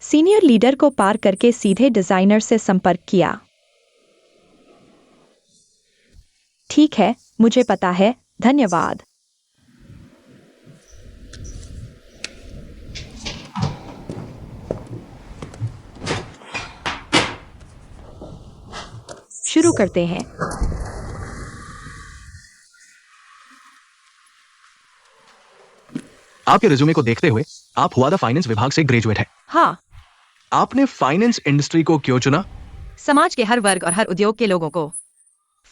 Senior leader को पार करके सीधे डिजाइनर से संपर्क किया। ठीक है, मुझे पता है, धन्यवाद। शुरू करते हैं। आपके रिज्यूमे को देखते हुए आप हुआदा फाइनेंस विभाग से ग्रेजुएट हैं। हाँ। आपने फाइनेंस इंडस्ट्री को क्यों चुना? समाज के हर वर्ग और हर उद्योग के लोगों को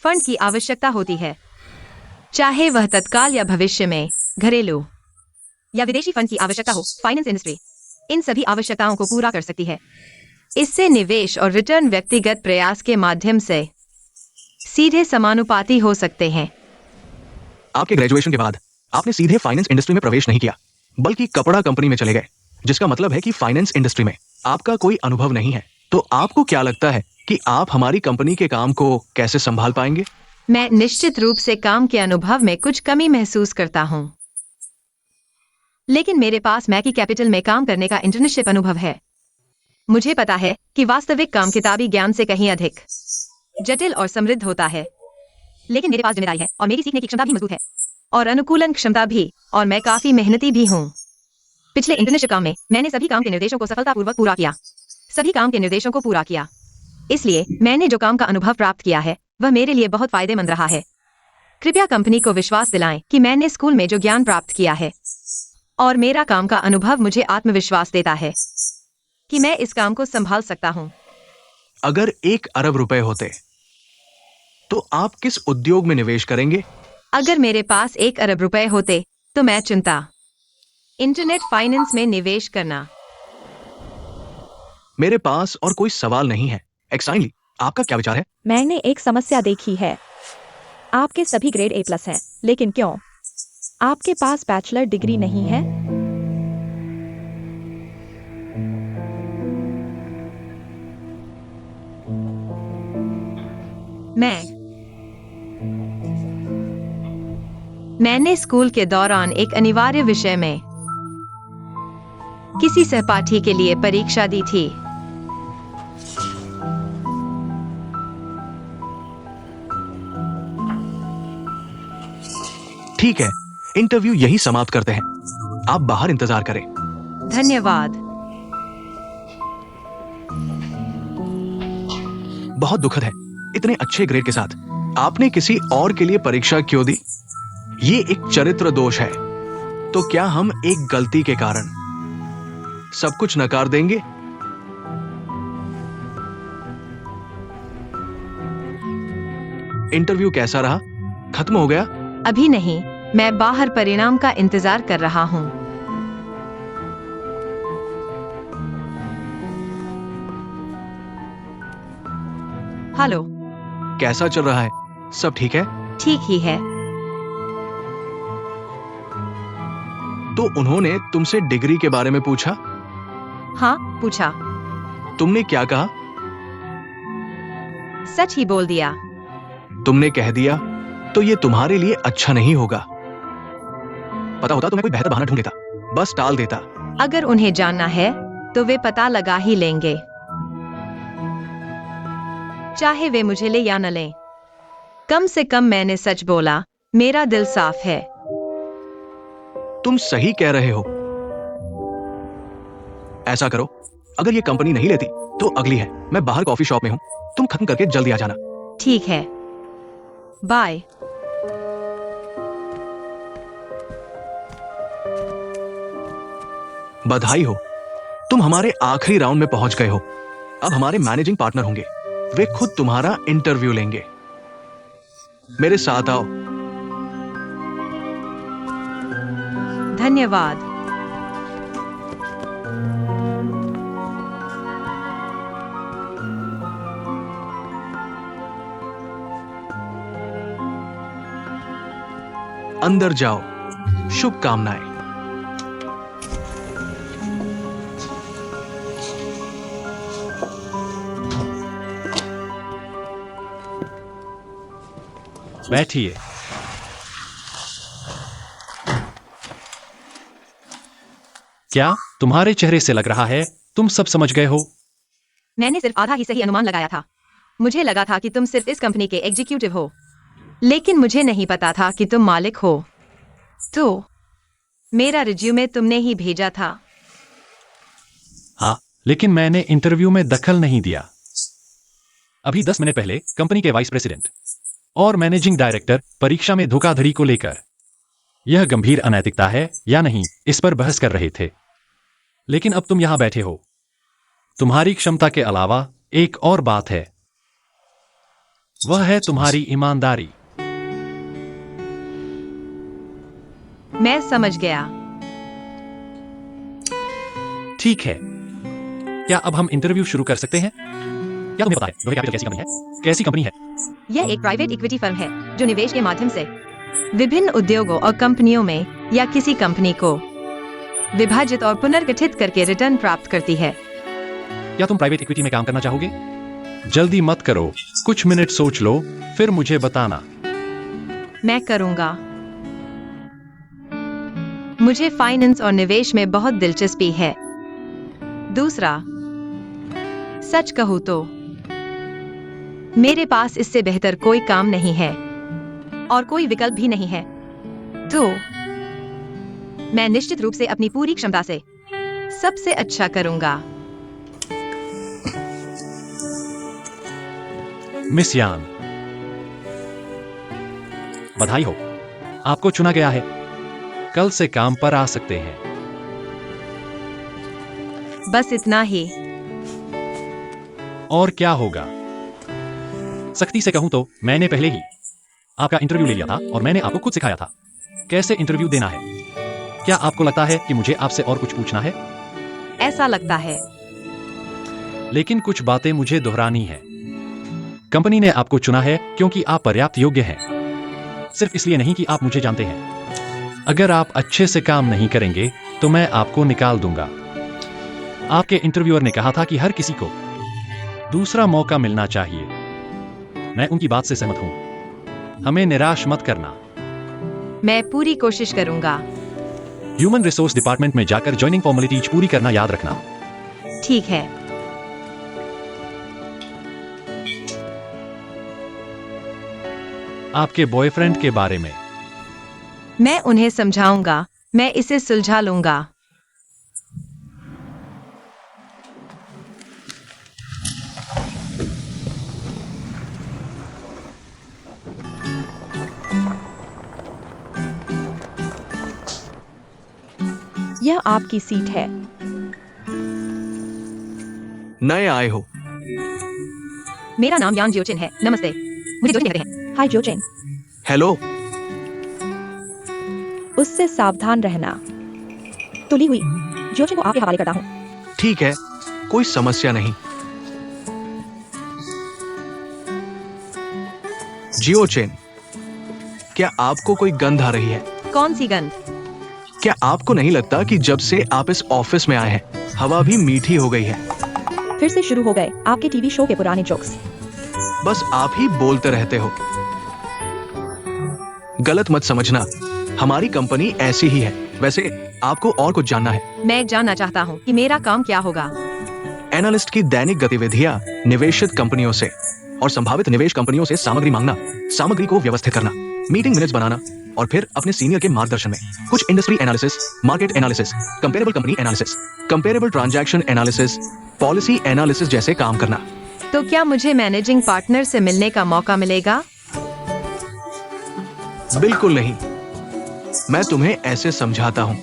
फंड की आवश्यकता होती है, चाहे वह तत्काल या भविष्य में घरेलू या विदेशी फंड की आवश्यकता हो। फाइनेंस इंडस्ट्री इन सभी आवश्यकताओं को पूरा कर सकती है। इससे निवेश और रिटर्न व्यक्तिगत प्रयास के माध्यम से सीधे समानुपाती हो सकते हैं। आपके ग्रेजुएशन के बाद आपने सीधे फाइनेंस इंडस्ट्री में प्रवेश नहीं किया, बल्कि कपड़ा कंपनी में चले गए, जिसका मतलब है कि फाइनेंस इंडस्ट्री में आपका कोई अनुभव नहीं है। तो आपको क्या लगता है कि आप हमारी कंपनी के काम को कैसे संभाल पाएंगे? मैं निश्चित रूप से काम के अनुभव में कुछ कमी महसूस करता हूं, लेकिन मेरे पास मैकी कैपिटल में काम करने का इंटर्नशिप अनुभव है। मुझे पता है कि वास्तविक काम किताबी ज्ञान से कहीं अधिक जटिल और समृद्ध होता है, लेकिन मेरे पास जिम्मेदारी है और मेरी सीखने की क्षमता भी मजबूत है और अनुकूलन क्षमता भी, और मैं काफी मेहनती भी हूँ। पिछले इंटर्नशिप काम में मैंने सभी काम के निर्देशों को सफलतापूर्वक पूरा किया। सभी काम के निर्देशों को पूरा किया। इसलिए मैंने जो काम का अनुभव प्राप्त किया है वह मेरे लिए बहुत फायदेमंद रहा है। कृपया कंपनी को विश्वास दिलाएं कि मैंने स्कूल में जो ज्ञान प्राप्त किया है और मेरा काम का अनुभव मुझे आत्मविश्वास देता है कि मैं इस काम को संभाल सकता हूं। अगर 1 अरब रुपए होते तो आप किस उद्योग में निवेश करेंगे? अगर मेरे पास 1 अरब रुपए होते तो मैं चुनता इंटरनेट फाइनेंस में निवेश करना। मेरे पास और कोई सवाल नहीं है। एक्साइनली, आपका क्या विचार है? मैंने एक समस्या देखी है। आपके सभी ग्रेड A+ हैं, लेकिन क्यों आपके पास बैचलर डिग्री नहीं है? मैंने स्कूल के दौरान एक अनिवार्य विषय में किसी सहपाठी के लिए परीक्षा दी थी। ठीक है, इंटरव्यू यही समाप्त करते हैं। आप बाहर इंतजार करें। धन्यवाद। बहुत दुखद है, इतने अच्छे ग्रेड के साथ आपने किसी और के लिए परीक्षा क्यों दी? ये एक चरित्र दोष है। तो क्या हम एक गलती के कारण सब कुछ नकार देंगे? इंटरव्यू कैसा रहा? खत्म हो गया? अभी नहीं, मैं बाहर परिणाम का इंतजार कर रहा हूँ। हेलो। कैसा चल रहा है? सब ठीक है? ठीक ही है। तो उन्होंने तुमसे डिग्री के बारे में पूछा? हाँ, पूछा। तुमने क्या कहा? सच ही बोल दिया। तुमने कह दिया तो ये तुम्हारे लिए अच्छा नहीं होगा। पता होता तो मैं कोई बेहतर बहाना ढूंढ लेता, बस टाल देता। अगर उन्हें जानना है तो वे पता लगा ही लेंगे, चाहे वे मुझे ले या न लें। कम से कम मैंने सच बोला। मेरा दिल साफ है। तुम सही कह रहे हो। ऐसा करो, अगर ये कंपनी नहीं लेती तो अगली है। मैं बाहर कॉफी शॉप में हूं, तुम खत्म करके जल्दी आ जाना। ठीक है, बाय। बधाई हो, तुम हमारे आखिरी राउंड में पहुंच गए हो। अब हमारे मैनेजिंग पार्टनर होंगे, वे खुद तुम्हारा इंटरव्यू लेंगे। मेरे साथ आओ। धन्यवाद। अंदर जाओ। शुभकामनाएं। बैठिए। क्या तुम्हारे चेहरे से लग रहा है तुम सब समझ गए हो? मैंने सिर्फ आधा ही सही अनुमान लगाया था। मुझे लगा था कि तुम सिर्फ इस कंपनी के एग्जीक्यूटिव हो, लेकिन मुझे नहीं पता था कि तुम मालिक हो। तो मेरा रिज्यूमे तुमने ही भेजा था। हाँ, लेकिन मैंने इंटरव्यू में दखल नहीं दिया। अभी 10 मिनट पहले कंपनी के वाइस प्रेसिडेंट और मैनेजिंग डायरेक्टर परीक्षा में धोखाधड़ी को लेकर यह गंभीर अनैतिकता है या नहीं, इस पर बहस कर रहे थे। लेकिन अब तुम यहां बैठे हो। तुम्हारी क्षमता के अलावा एक और बात है, वह है तुम्हारी ईमानदारी। मैं समझ गया। ठीक है, क्या अब हम इंटरव्यू शुरू कर सकते हैं? क्या तुम्हें पता है रोहे कैपिटल कैसी कंपनी है? कैसी कंपनी है? यह एक प्राइवेट इक्विटी फर्म है जो निवेश के माध्यम से विभिन्न उद्योगों और कंपनियों में या किसी कंपनी को विभाजित और पुनर्गठित करके रिटर्न प्राप्त करती है। क्या तुम प्राइवेट इक्विटी में काम करना चाहोगे? जल्दी मत करो, कुछ मिनट सोच लो, फिर मुझे बताना। मैं करूंगा। मुझे फाइनेंस और निवेश में बहुत दिलचस्पी है। दूसरा, सच कहूं तो मेरे पास इससे बेहतर कोई काम नहीं है और कोई विकल्प भी नहीं है। तो मैं निश्चित रूप से अपनी पूरी क्षमता से सबसे अच्छा करूंगा। मिस यान, बधाई हो, आपको चुना गया है। कल से काम पर आ सकते हैं। बस इतना ही। और क्या होगा? सख्ती से कहूं तो मैंने पहले ही आपका इंटरव्यू ले लिया था और मैंने आपको खुद सिखाया था कैसे इंटरव्यू देना है। क्या आपको लगता है कि मुझे आपसे और कुछ पूछना है? ऐसा लगता है। लेकिन कुछ बातें मुझे दोहरानी है। कंपनी ने आपको चुना है क्योंकि आप पर्याप्त योग्य हैं, सिर्फ इसलिए नहीं कि आप मुझे जानते हैं। अगर आप अच्छे से काम नहीं करेंगे तो मैं आपको निकाल दूंगा। आपके इंटरव्यूअर ने कहा था कि हर किसी को दूसरा मौका मिलना चाहिए। मैं उनकी बात से सहमत हूं। हमें निराश मत करना। मैं पूरी कोशिश करूंगा। ह्यूमन रिसोर्स डिपार्टमेंट में जाकर ज्वाइनिंग फॉर्मेलिटीज पूरी करना याद रखना। ठीक है। आपके बॉयफ्रेंड के बारे में मैं उन्हें समझाऊंगा। मैं इसे सुलझा लूंगा। यह आपकी सीट है। नए आए हो? मेरा नाम यांग जियोचिन है। नमस्ते, मुझे जोचिन कहते हैं। हाय जोचिन। हेलो। उससे सावधान रहना। तुली हुई जोचिन को आपके हवाले करता हूँ। ठीक है, कोई समस्या नहीं। जियोचेन, क्या आपको कोई गंध आ रही है? कौन सी गंध? क्या आपको नहीं लगता कि जब से आप इस ऑफिस में आए हैं हवा भी मीठी हो गई है? फिर से शुरू हो गए आपके टीवी शो के पुराने जोक्स। बस आप ही बोलते रहते हो। गलत मत समझना, हमारी कंपनी ऐसी ही है। वैसे आपको और कुछ जानना है? मैं जानना चाहता हूँ कि मेरा काम क्या होगा। एनालिस्ट की दैनिक गतिविधियां निवेशित कंपनियों से और संभावित निवेश कंपनियों से सामग्री मांगना, सामग्री को व्यवस्थित करना, मीटिंग मिनट्स बनाना और फिर अपने सीनियर के मार्गदर्शन में कुछ industry analysis, market analysis, comparable company analysis, comparable transaction analysis, policy analysis जैसे काम करना। तो क्या मुझे मैनेजिंग पार्टनर से मिलने का मौका मिलेगा? बिल्कुल नहीं। मैं तुम्हें ऐसे समझाता हूं,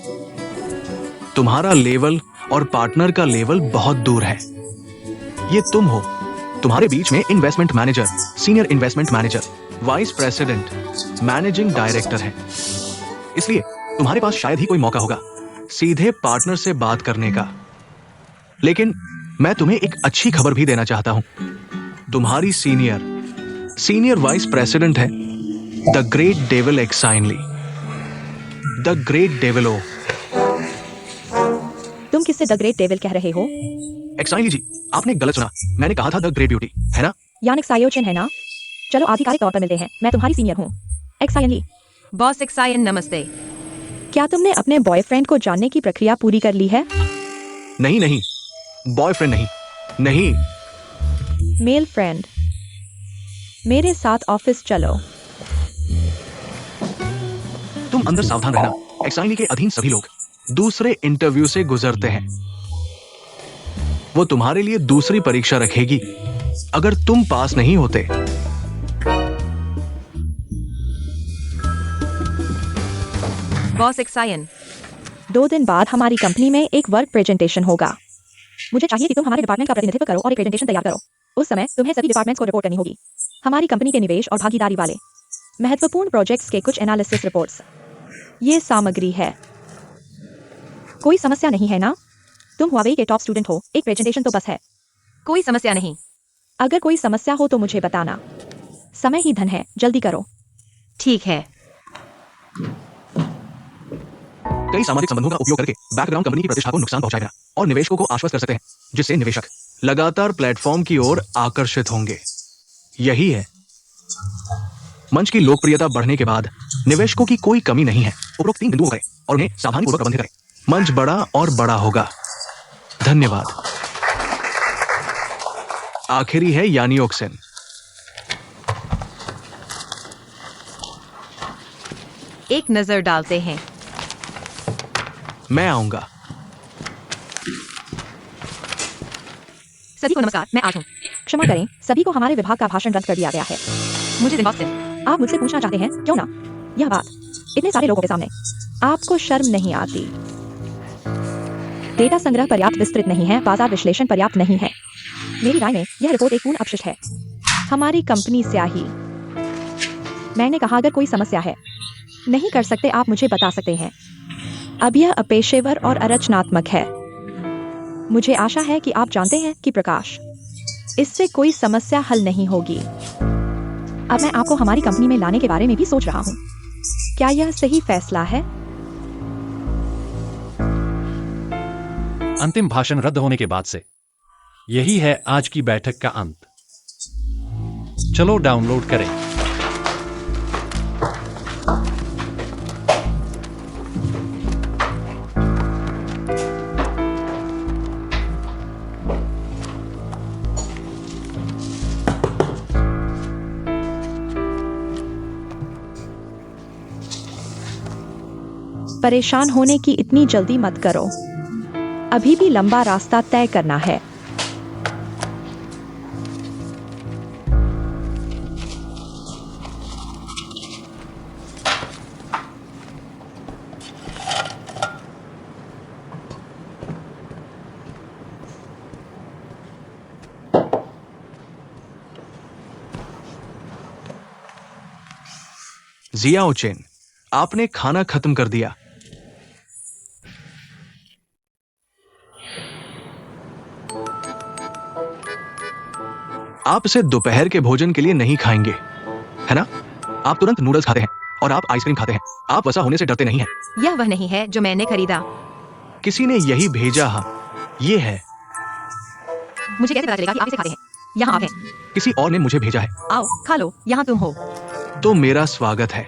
तुम्हारा लेवल और पार्टनर का लेवल बहुत दूर है। ये तुम हो, तुम्हारे बीच में investment manager, senior investment manager, vice president, managing director है। इसलिए तुम्हारे पास शायद ही कोई मौका होगा सीधे पार्टनर से बात करने का। लेकिन मैं तुम्हें एक अच्छी खबर भी देना चाहता हूं। तुम्हारी सीनियर वाइस प्रेसिडेंट है द ग्रेट डेविल एक्साइनली, द ग्रेट डेविलो। तुम किससे द ग्रेट डेविल कह रहे हो? एक्साइनली जी, आपने गलत सुना। मैंने कहा था द ग्रेट ब्यूटी, है ना? यानिक सायोचन है ना? चलो आधिकारिक तौर पर मिलते हैं। मैं तुम्हारी सीनियर हूँ। एक्सायनली। बॉस एक्सायन, नमस्ते। क्या तुमने अपने बॉयफ्रेंड को जानने की प्रक्रिया पूरी कर ली है? नहीं, बॉयफ्रेंड नहीं, नहीं। मेल फ्रेंड, मेरे साथ ऑफिस चलो। तुम अंदर सावधान रहना। एक्साइनी के अधीन सभी लोग दूसरे इंटरव्यू से गुजरते हैं। वो तुम्हारे लिए दूसरी परीक्षा रखेगी अगर तुम पास नहीं होते। बॉस एक्साइन, 2 दिन बाद हमारी कंपनी में एक वर्क प्रेजेंटेशन होगा। मुझे चाहिए कि तुम हमारे डिपार्टमेंट का प्रतिनिधित्व करो और एक प्रेजेंटेशन तैयार करो। उस समय तुम्हें सभी डिपार्टमेंट्स को रिपोर्ट करनी होगी। हमारी कंपनी के निवेश और भागीदारी वाले महत्वपूर्ण प्रोजेक्ट्स के कुछ एनालिसिस रिपोर्ट्स। ये सामग्री है। कोई समस्या नहीं है ना? तुम हुआवेई के टॉप स्टूडेंट हो, एक प्रेजेंटेशन तो बस है। कोई समस्या नहीं। अगर कोई समस्या हो तो मुझे बताना। समय ही धन है, जल्दी करो। ठीक है। कई सामाजिक संबंधों का उपयोग करके बैकग्राउंड कंपनी की प्रतिष्ठा को नुकसान पहुंचाएगा और निवेशकों को आश्वस्त कर सकते हैं, जिससे निवेशक लगातार प्लेटफॉर्म की ओर आकर्षित होंगे। यही है। मंच की लोकप्रियता बढ़ने के बाद निवेशकों की कोई कमी नहीं है। उपरोक्त 3 बिंदुओं करें और उन्हें सावधानीपूर्वक प्रबंधित करें। मंच बड़ा और बड़ा होगा। धन्यवाद। आखिरी है यानी ओक्सेन। एक नजर डालते हैं। मैं आऊंगा। सभी को नमस्कार, मैं आज हूँ। क्षमा करें, सभी को हमारे विभाग का भाषण रद्द कर दिया गया है। मुझे दिन बॉस। आप मुझसे पूछना चाहते हैं, क्यों ना? यह बात इतने सारे लोगों के सामने, आपको शर्म नहीं आती? डेटा संग्रह पर्याप्त विस्तृत नहीं है, बाजार विश्लेषण पर्याप्त नहीं है। मेरी राय में यह रिपोर्ट एक पूर्ण अपशिष्ट है। हमारी कंपनी स्याही। मैंने कहा अगर कोई समस्या है, नहीं कर सकते आप मुझे बता सकते हैं। अब यह अपेशेवर और अरचनात्मक है। मुझे आशा है कि आप जानते हैं कि प्रकाश, इससे कोई समस्या हल नहीं होगी। अब मैं आपको हमारी कंपनी में लाने के बारे में भी सोच रहा हूँ। क्या यह सही फैसला है? अंतिम भाषण रद्द होने के बाद से यही है आज की बैठक का अंत। चलो डाउनलोड करें। परेशान होने की इतनी जल्दी मत करो। अभी भी लंबा रास्ता तय करना है। जिया ओचेन, आपने खाना खत्म कर दिया। आप इसे दोपहर के भोजन के लिए नहीं खाएंगे, है ना? आप तुरंत नूडल्स खाते हैं और आप आइसक्रीम खाते हैं। आप वसा होने से डरते नहीं हैं। यह वह नहीं है जो मैंने खरीदा। किसी ने यही भेजा। हाँ, ये है। मुझे कैसे पता चलेगा कि आप इसे खाते हैं? यहाँ आप हैं। किसी और ने मुझे भेजा है। आओ खा लो, यहाँ तुम हो। तो मेरा स्वागत है।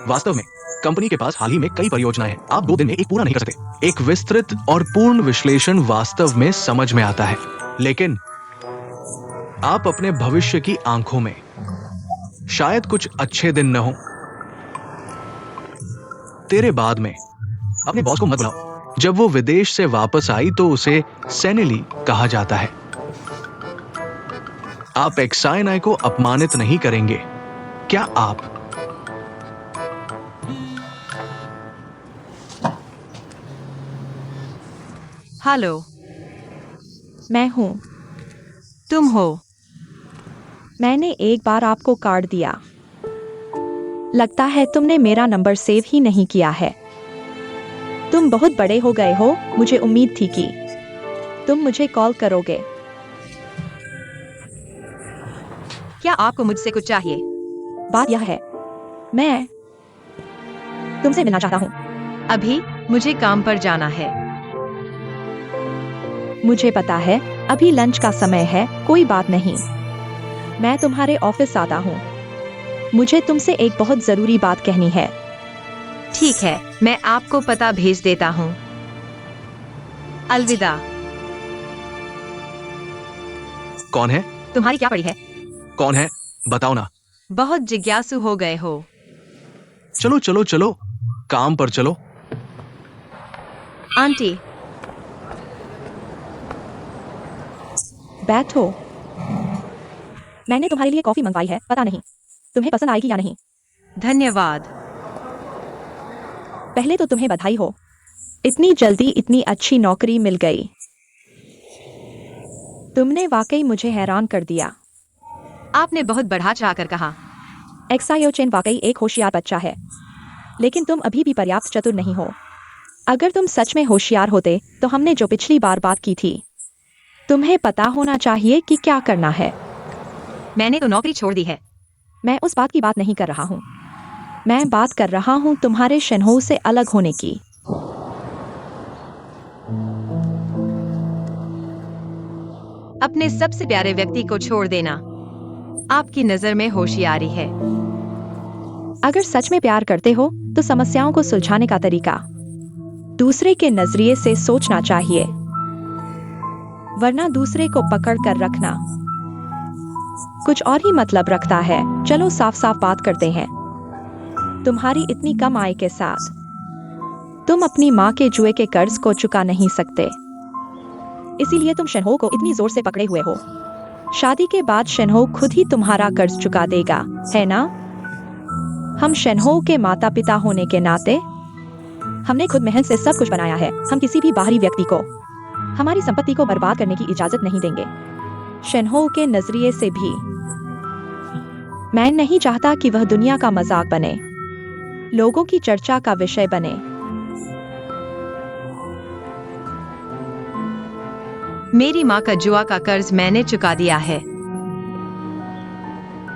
वास्तव में कंपनी के पास हाल ही में कई परियोजनाएं हैं। आप 2 दिन में एक पूरा नहीं कर सकते। एक विस्तृत और पूर्ण विश्लेषण वास्तव में समझ में आता है, लेकिन आप अपने भविष्य की आंखों में शायद कुछ अच्छे दिन न हो। तेरे बाद में अपने बॉस को मत बुलाओ। जब वो विदेश से वापस आई तो उसे सेनेली कहा जाता है। आप एक्साइनाई को अपमानित नहीं करेंगे, क्या आप? हेलो, मैं हूँ। तुम हो। मैंने एक बार आपको कार्ड दिया। लगता है तुमने मेरा नंबर सेव ही नहीं किया है। तुम बहुत बड़े हो गए हो। मुझे उम्मीद थी कि तुम मुझे कॉल करोगे। क्या आपको मुझसे कुछ चाहिए? बात यह है, मैं तुमसे मिलना चाहता हूँ। अभी मुझे काम पर जाना है। मुझे पता है अभी लंच का समय है, कोई बात नहीं। मैं तुम्हारे ऑफिस आता हूँ। मुझे तुमसे एक बहुत जरूरी बात कहनी है। ठीक है, मैं आपको पता भेज देता हूँ। अलविदा। कौन है? तुम्हारी क्या पड़ी है? कौन है? बताओ ना। बहुत जिज्ञासु हो गए हो। चलो चलो चलो, काम पर चलो। आंटी, बैठो। मैंने तुम्हारे लिए कॉफी मंगवाई है, पता नहीं तुम्हें पसंद आएगी या नहीं। धन्यवाद। पहले तो तुम्हें बधाई हो, इतनी जल्दी इतनी अच्छी नौकरी मिल गई। तुमने वाकई मुझे हैरान कर दिया। आपने बहुत बढ़ा चढ़ाकर कहा। एक्सायोचेन वाकई एक होशियार बच्चा है, लेकिन तुम अभी भी पर्याप्त चतुर नहीं हो। अगर तुम सच में होशियार होते तो हमने जो पिछली बार बात की थी, तुम्हें पता होना चाहिए कि क्या करना है। मैंने तो नौकरी छोड़ दी है। मैं उस बात की बात नहीं कर रहा हूँ। मैं बात कर रहा हूँ तुम्हारे शेनहो से अलग होने की। अपने सबसे प्यारे व्यक्ति को छोड़ देना आपकी नजर में होशियारी है। अगर सच में प्यार करते हो तो समस्याओं को सुलझाने का तरीका दूसरे के नजरिए से सोचना चाहिए, वरना दूसरे को पकड़ कर रखना कुछ और ही मतलब रखता है। चलो साफ साफ बात करते हैं। तुम्हारी इतनी कम आय के साथ तुम अपनी माँ के जुए के कर्ज को चुका नहीं सकते, इसीलिए तुम शेनहो को इतनी जोर से पकड़े हुए हो। शादी के बाद शेनहो खुद ही तुम्हारा कर्ज चुका देगा, है ना? हम शेनहो के माता पिता होने के नाते हमने खुद मेहनत से सब कुछ बनाया है। हम किसी भी बाहरी व्यक्ति को हमारी संपत्ति को बर्बाद करने की इजाजत नहीं देंगे। शेनहो के नजरिए से भी मैं नहीं चाहता कि वह दुनिया का मजाक बने, लोगों की चर्चा का विषय बने। मेरी माँ का जुआ का कर्ज मैंने चुका दिया है।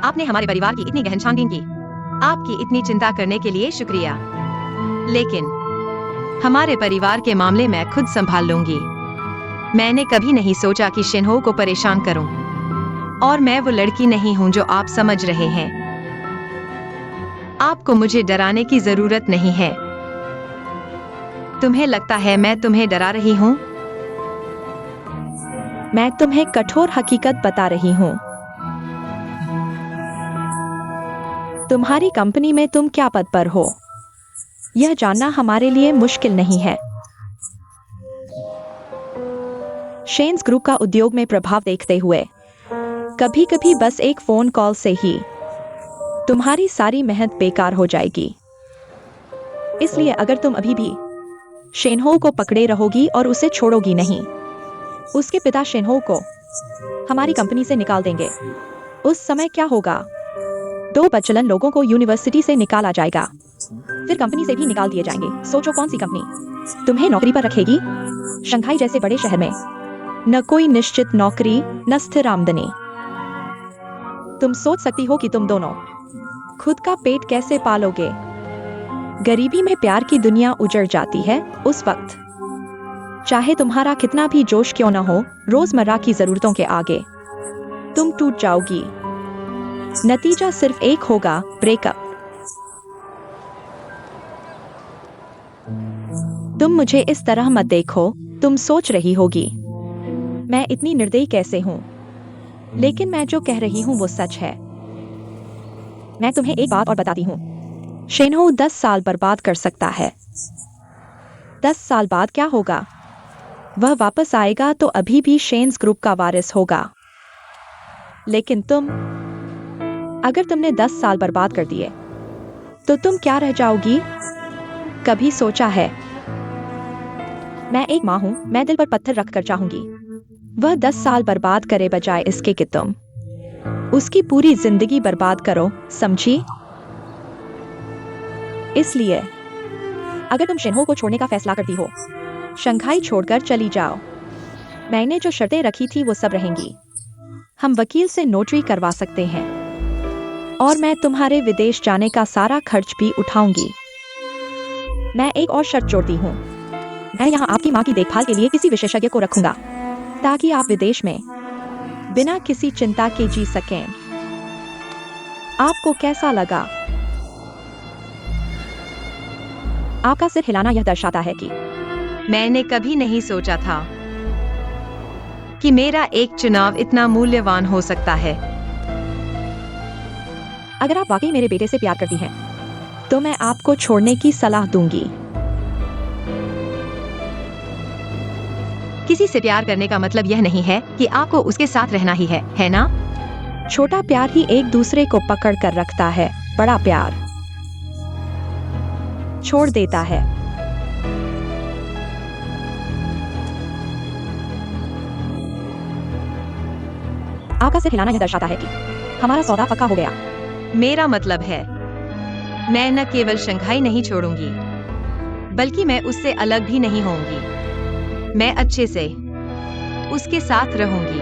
आपने हमारे परिवार की इतनी गहन छानबीन की, आपकी इतनी चिंता करने के लिए शुक्रिया। लेकिन हमारे परिवार के मामले मैं खुद संभाल लूंगी। मैंने कभी नहीं सोचा कि शेनहो को परेशान करूं, और मैं वो लड़की नहीं हूं जो आप समझ रहे हैं। आपको मुझे डराने की जरूरत नहीं है। तुम्हें लगता है मैं तुम्हें डरा रही हूं? मैं तुम्हें कठोर हकीकत बता रही हूँ। तुम्हारी कंपनी में तुम क्या पद पर हो, यह जानना हमारे लिए मुश्किल नहीं है। शेन्स ग्रुप का उद्योग में प्रभाव देखते हुए कभी कभी बस एक फोन कॉल से ही तुम्हारी सारी मेहनत बेकार हो जाएगी। इसलिए अगर तुम अभी भी शेनहो को पकड़े रहोगी और उसे छोड़ोगी नहीं, उसके पिता शेनहो को हमारी कंपनी से निकाल देंगे। उस समय क्या होगा? 2 बचलन लोगों को यूनिवर्सिटी से निकाला जाएगा, फिर कंपनी से भी निकाल दिए जाएंगे। सोचो कौन सी कंपनी तुम्हें नौकरी पर रखेगी? शंघाई जैसे बड़े शहर में न कोई निश्चित नौकरी, न स्थिर आमदनी। तुम सोच सकती हो कि तुम दोनों खुद का पेट कैसे पालोगे। गरीबी में प्यार की दुनिया उजड़ जाती है। उस वक्त चाहे तुम्हारा कितना भी जोश क्यों न हो, रोजमर्रा की जरूरतों के आगे तुम टूट जाओगी। नतीजा सिर्फ एक होगा, ब्रेकअप। तुम मुझे इस तरह मत देखो। तुम सोच रही होगी मैं इतनी निर्दयी कैसे हूं, लेकिन मैं जो कह रही हूं वो सच है। मैं तुम्हें एक बात और बताती हूं, शेनहो 10 साल बर्बाद कर सकता है। 10 साल बाद क्या होगा? वह वापस आएगा तो अभी भी शेन्स ग्रुप का वारिस होगा। लेकिन तुम, अगर तुमने 10 साल बर्बाद कर दिए तो तुम क्या रह जाओगी? कभी सोचा है? मैं एक माँ हूं, मैं दिल पर पत्थर रख कर चाहूंगी वह 10 साल बर्बाद करे बजाय इसके कि तुम उसकी पूरी जिंदगी बर्बाद करो, समझी? इसलिए अगर तुम शेनहो को छोड़ने का फैसला करती हो, शंघाई छोड़कर चली जाओ। मैंने जो शर्तें रखी थी वो सब रहेंगी। हम वकील से नोटरी करवा सकते हैं, और मैं तुम्हारे विदेश जाने का सारा खर्च भी उठाऊंगी। मैं एक और शर्त जोड़ती हूँ, मैं यहाँ आपकी माँ की देखभाल के लिए किसी विशेषज्ञ को रखूंगा, ताकि आप विदेश में बिना किसी चिंता के जी सकें। आपको कैसा लगा? आपका सिर हिलाना यह दर्शाता है कि मैंने कभी नहीं सोचा था कि मेरा एक चुनाव इतना मूल्यवान हो सकता है। अगर आप वाकई मेरे बेटे से प्यार करती हैं, तो मैं आपको छोड़ने की सलाह दूंगी। किसी से प्यार करने का मतलब यह नहीं है कि आपको उसके साथ रहना ही है ना? छोटा प्यार ही एक दूसरे को पकड़ कर रखता है, बड़ा प्यार छोड़ देता है। आपका सिर हिलाना यह दर्शाता है कि हमारा सौदा पक्का हो गया। मेरा मतलब है, मैं न केवल शंघाई नहीं छोड़ूंगी, बल्कि मैं उससे अलग भी नहीं होंगी। मैं अच्छे से उसके साथ रहूंगी।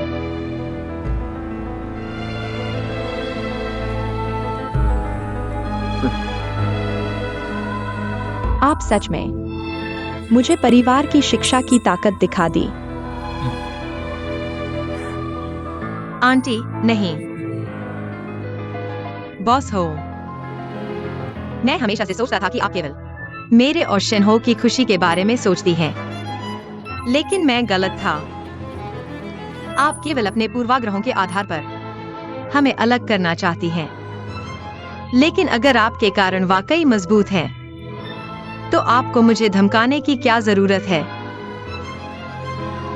आप सच में मुझे परिवार की शिक्षा की ताकत दिखा दी। आंटी, नहीं। बॉस हो। मैं हमेशा से सोचता था कि आप केवल मेरे और शेनहो की खुशी के बारे में सोचती हैं, लेकिन मैं गलत था। आप केवल अपने पूर्वाग्रहों के आधार पर हमें अलग करना चाहती हैं। लेकिन अगर आपके कारण वाकई मजबूत हैं, तो आपको मुझे धमकाने की क्या जरूरत है?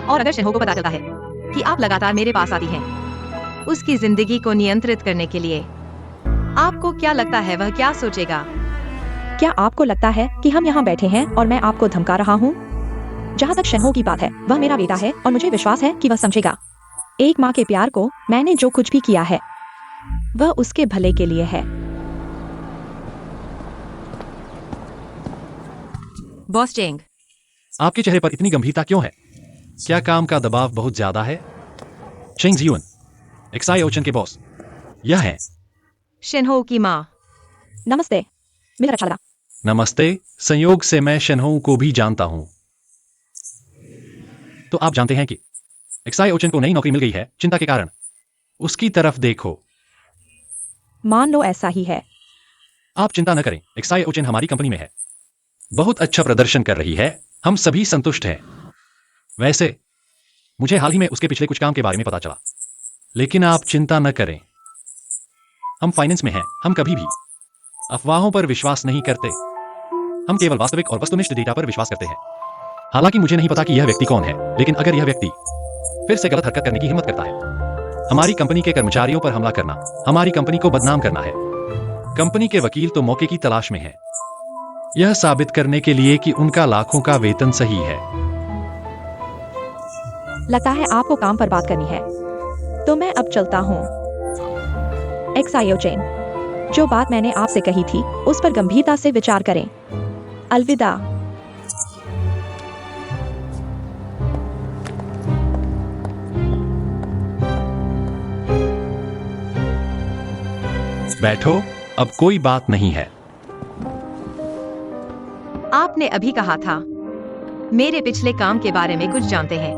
और अगर शेनहो को पता चलता है कि आप लगातार मेरे पास आती हैं, उसकी जिंदगी को नियंत्रित करने के लिए, आपको क्या लगता है वह क्या सोचेगा? क्या आपको लगता है कि हम यहाँ बैठे हैं और मैं आपको धमका रहा हूँ? जहाँ तक शेनहो की बात है, वह मेरा बेटा है और मुझे विश्वास है कि वह समझेगा। एक माँ के प्यार को मैंने जो कुछ भी किया है, वह उसके भले के लिए है। बॉस चेंग, आपके चेहरे पर इतनी गंभीरता क्यों है? क्या काम का दबाव बहुत ज्यादा है? चेंग जियुन, एक्साई ओशन के बॉस, यह है। शेनहो की माँ। नमस्ते, मिलकर अच्छा लगा। नमस्ते। संयोग से मैं शेनहो को भी जानता हूं। तो आप जानते हैं कि एक्साई ओशन को नई नौकरी मिल गई है चिंता के कारण। उसकी तरफ देखो। मान लो ऐसा ही है। आप चिंता न करें, एक्साई ओशन हमारी कंपनी में है, बहुत अच्छा प्रदर्शन कर रही है, हम सभी संतुष्ट हैं। वैसे मुझे हाल ही में उसके पिछले कुछ काम के बारे में पता चला, लेकिन आप चिंता न करें, हम फाइनेंस में हैं, हम कभी भी अफवाहों पर विश्वास नहीं करते। हम केवल वास्तविक और वस्तुनिष्ठ डेटा पर विश्वास करते हैं। हालांकि मुझे नहीं पता कि यह व्यक्ति कौन है, लेकिन अगर यह व्यक्ति फिर से गलत हरकत करने की हिम्मत करता है, हमारी कंपनी के कर्मचारियों पर हमला करना, हमारी कंपनी को बदनाम करना है, कंपनी के वकील तो मौके की तलाश में है, यह साबित करने के लिए कि उनका लाखों का वेतन सही है। लगता है आपको काम पर बात करनी है, तो मैं अब चलता हूँ। एक्साई चेन, जो बात मैंने आपसे कही थी उस पर गंभीरता से विचार करें। अलविदा। बैठो, अब कोई बात नहीं है। आपने अभी कहा था मेरे पिछले काम के बारे में कुछ जानते हैं।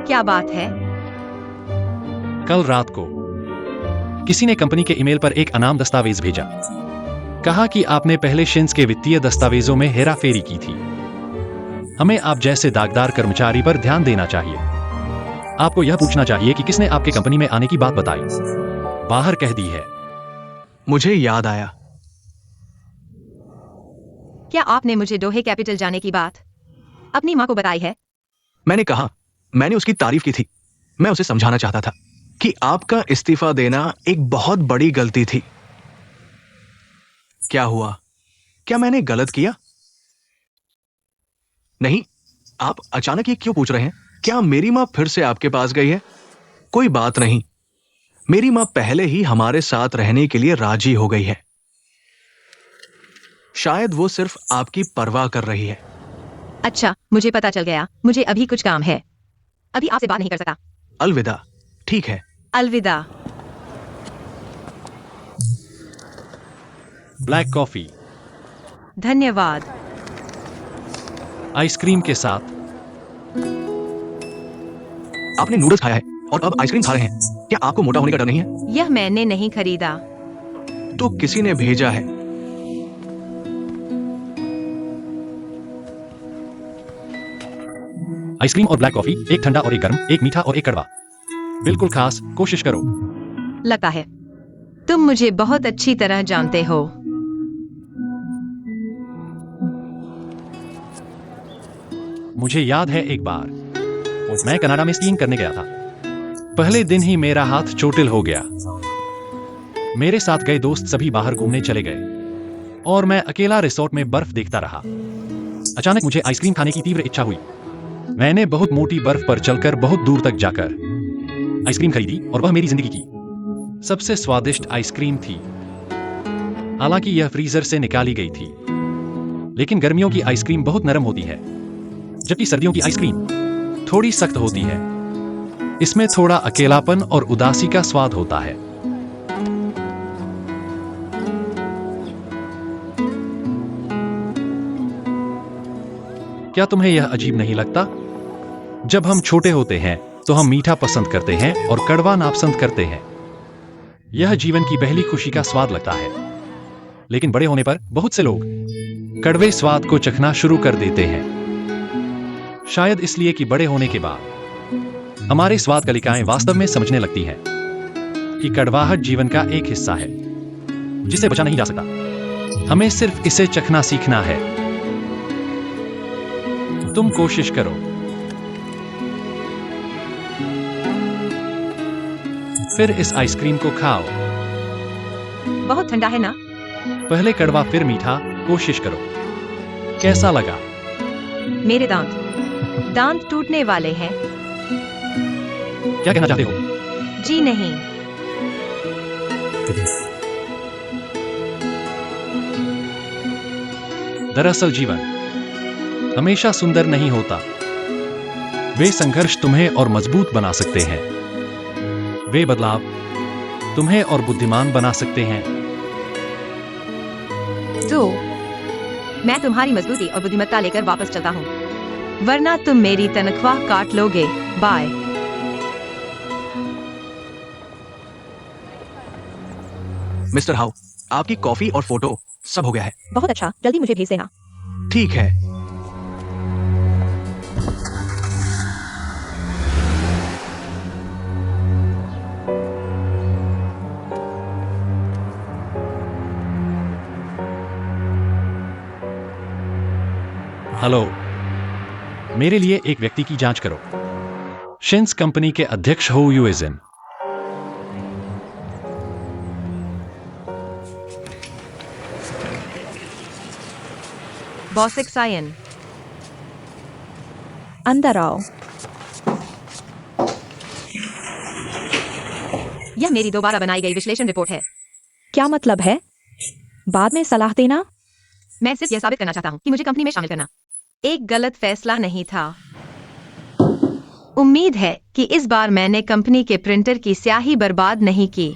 क्या बात है? कल रात को किसी ने कंपनी के ईमेल पर एक अनाम दस्तावेज भेजा, कहा कि आपने पहले शिन्स के वित्तीय दस्तावेजों में हेराफेरी की थी। हमें आप जैसे दागदार कर्मचारी पर ध्यान देना चाहिए। आपको यह पूछना चाहिए कि किसने आपके कंपनी में आने की बात बताई। बाहर कह दी है। मुझे याद आया। क्या आपने मुझे डोहे कैपिटल जाने की बात अपनी माँ को बताई है? मैंने कहा, मैंने उसकी तारीफ की थी। मैं उसे समझाना चाहता था कि आपका इस्तीफा देना एक बहुत बड़ी गलती थी। क्या हुआ? क्या मैंने गलत किया? नहीं। आप अचानक ये क्यों पूछ रहे हैं? क्या मेरी माँ फिर से आपके पास गई है? कोई बात नहीं, मेरी माँ पहले ही हमारे साथ रहने के लिए राजी हो गई है। शायद वो सिर्फ आपकी परवाह कर रही है। अच्छा, मुझे पता चल गया। मुझे अभी कुछ काम है, अभी आपसे बात नहीं कर सकता। अलविदा। ठीक है, अलविदा। ब्लैक कॉफी, धन्यवाद। आइसक्रीम के साथ। आपने नूडल्स खाया है और अब आइसक्रीम खा रहे हैं। क्या आपको मोटा होने का डर नहीं है? यह मैंने नहीं खरीदा। तो किसी ने भेजा है। आइसक्रीम और ब्लैक कॉफी, एक ठंडा और एक गर्म, एक मीठा और एक कड़वा। बिल्कुल खास, कोशिश करो। लगता है तुम मुझे बहुत अच्छी तरह जानते हो। मुझे याद है एक बार मैं कनाडा में स्कीइंग करने गया था। पहले दिन ही मेरा हाथ चोटिल हो गया। मेरे साथ गए दोस्त सभी बाहर घूमने चले गए और मैं अकेला रिसोर्ट में बर्फ देखता रहा। अचानक मुझे आइसक्रीम खाने की तीव्र इच्छा हुई। मैंने बहुत मोटी बर्फ पर चलकर बहुत दूर तक जाकर आइसक्रीम खरीदी और वह मेरी जिंदगी की सबसे स्वादिष्ट आइसक्रीम थी। हालांकि यह फ्रीजर से निकाली गई थी, लेकिन गर्मियों की आइसक्रीम बहुत नरम होती है, जबकि सर्दियों की आइसक्रीम थोड़ी सख्त होती है। इसमें थोड़ा अकेलापन और उदासी का स्वाद होता है। क्या तुम्हें यह अजीब नहीं लगता? जब हम छोटे होते हैं तो हम मीठा पसंद करते हैं और कड़वा नापसंद करते हैं। यह जीवन की पहली खुशी का स्वाद लगता है, लेकिन बड़े होने पर बहुत से लोग कड़वे स्वाद को चखना शुरू कर देते हैं। शायद इसलिए कि बड़े होने के बाद हमारे स्वाद कलिकाएं वास्तव में समझने लगती हैं कि कड़वाहट जीवन का एक हिस्सा है जिसे बचा नहीं जा सकता। हमें सिर्फ इसे चखना सीखना है। तुम कोशिश करो। फिर इस आइसक्रीम को खाओ। बहुत ठंडा है ना? पहले कड़वा फिर मीठा। कोशिश करो। कैसा लगा? मेरे दांत टूटने वाले हैं। क्या कहना चाहते हो? जी नहीं। दरअसल जीवन हमेशा सुंदर नहीं होता। वे संघर्ष तुम्हें और मजबूत बना सकते हैं। वे बदलाव तुम्हें और बुद्धिमान बना सकते हैं। तो मैं तुम्हारी मजबूती और बुद्धिमत्ता लेकर वापस चलता हूँ, वरना तुम मेरी तनख्वाह काट लोगे। बाय। मिस्टर हाउ, आपकी कॉफी और फोटो सब हो गया है। बहुत अच्छा, जल्दी मुझे भेज देना। ठीक है। हेलो, मेरे लिए एक व्यक्ति की जांच करो। शिन्स कंपनी के अध्यक्ष हो यूएजिन। बॉसिक सायन, अंदर आओ। यह मेरी दोबारा बनाई गई विश्लेषण रिपोर्ट है। क्या मतलब है? बाद में सलाह देना। मैं सिर्फ यह साबित करना चाहता हूँ कि मुझे कंपनी में शामिल करना एक गलत फैसला नहीं था। उम्मीद है कि इस बार मैंने कंपनी के प्रिंटर की स्याही बर्बाद नहीं की।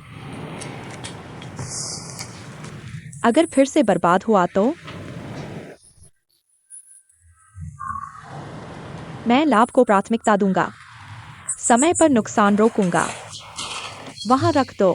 अगर फिर से बर्बाद हुआ तो मैं लाभ को प्राथमिकता दूंगा। समय पर नुकसान रोकूंगा। वहां रख दो।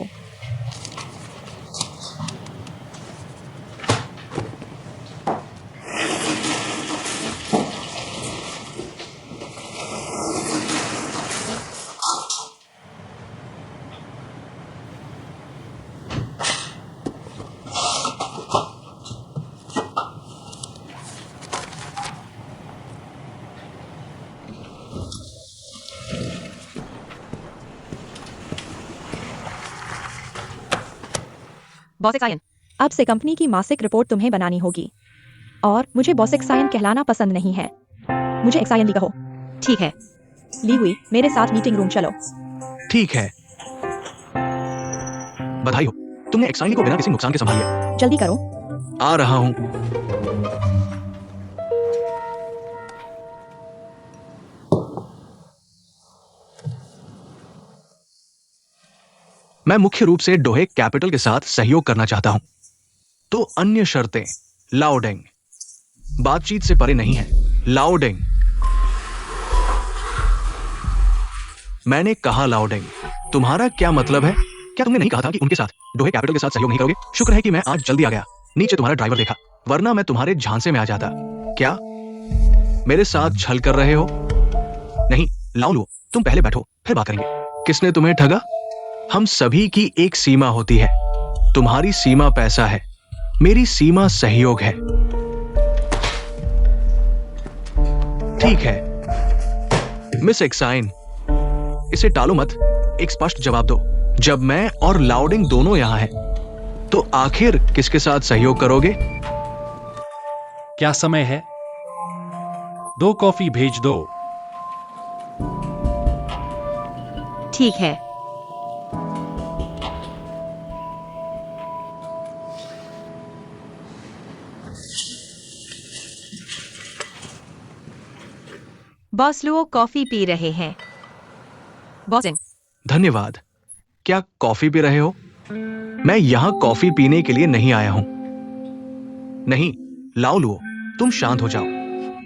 बॉसिक सायन, अब से कंपनी की मासिक रिपोर्ट तुम्हें बनानी होगी और मुझे बॉसिक सायन कहलाना पसंद नहीं है। मुझे एक्सायन ली कहो। ठीक है। ली हुई, मेरे साथ मीटिंग रूम चलो। ठीक है। बधाई हो, तुमने एक्साइनी को बिना किसी नुकसान के संभाल लिया। जल्दी करो। आ रहा हूं। मैं मुख्य रूप से डोहे कैपिटल के साथ सहयोग करना चाहता हूं, तो अन्य शर्तें लाओडेंग बातचीत से परे नहीं है। लाओडेंग, मैंने कहा लाओडेंग। तुम्हारा क्या मतलब है? क्या तुमने नहीं कहा था कि उनके साथ डोहे कैपिटल के साथ सहयोग नहीं करोगे? शुक्र है कि मैं आज जल्दी आ गया। नीचे तुम्हारा ड्राइवर देखा, वरना मैं तुम्हारे झांसे में आ जाता। क्या मेरे साथ छल कर रहे हो? नहीं, लाओ लो, तुम पहले बैठो, फिर बात करेंगे। किसने तुम्हें ठगा? हम सभी की एक सीमा होती है। तुम्हारी सीमा पैसा है, मेरी सीमा सहयोग है। ठीक है मिस एक्साइन, इसे टालो मत, एक स्पष्ट जवाब दो। जब मैं और लाउडिंग दोनों यहां हैं, तो आखिर किसके साथ सहयोग करोगे? क्या समय है? 2 कॉफी भेज दो। ठीक है। बॉस लोग कॉफी पी रहे हैं। बॉसिंग, धन्यवाद। क्या कॉफी पी रहे हो? मैं यहां कॉफी पीने के लिए नहीं आया हूं। नहीं, लाओ लुओ, तुम शांत हो जाओ।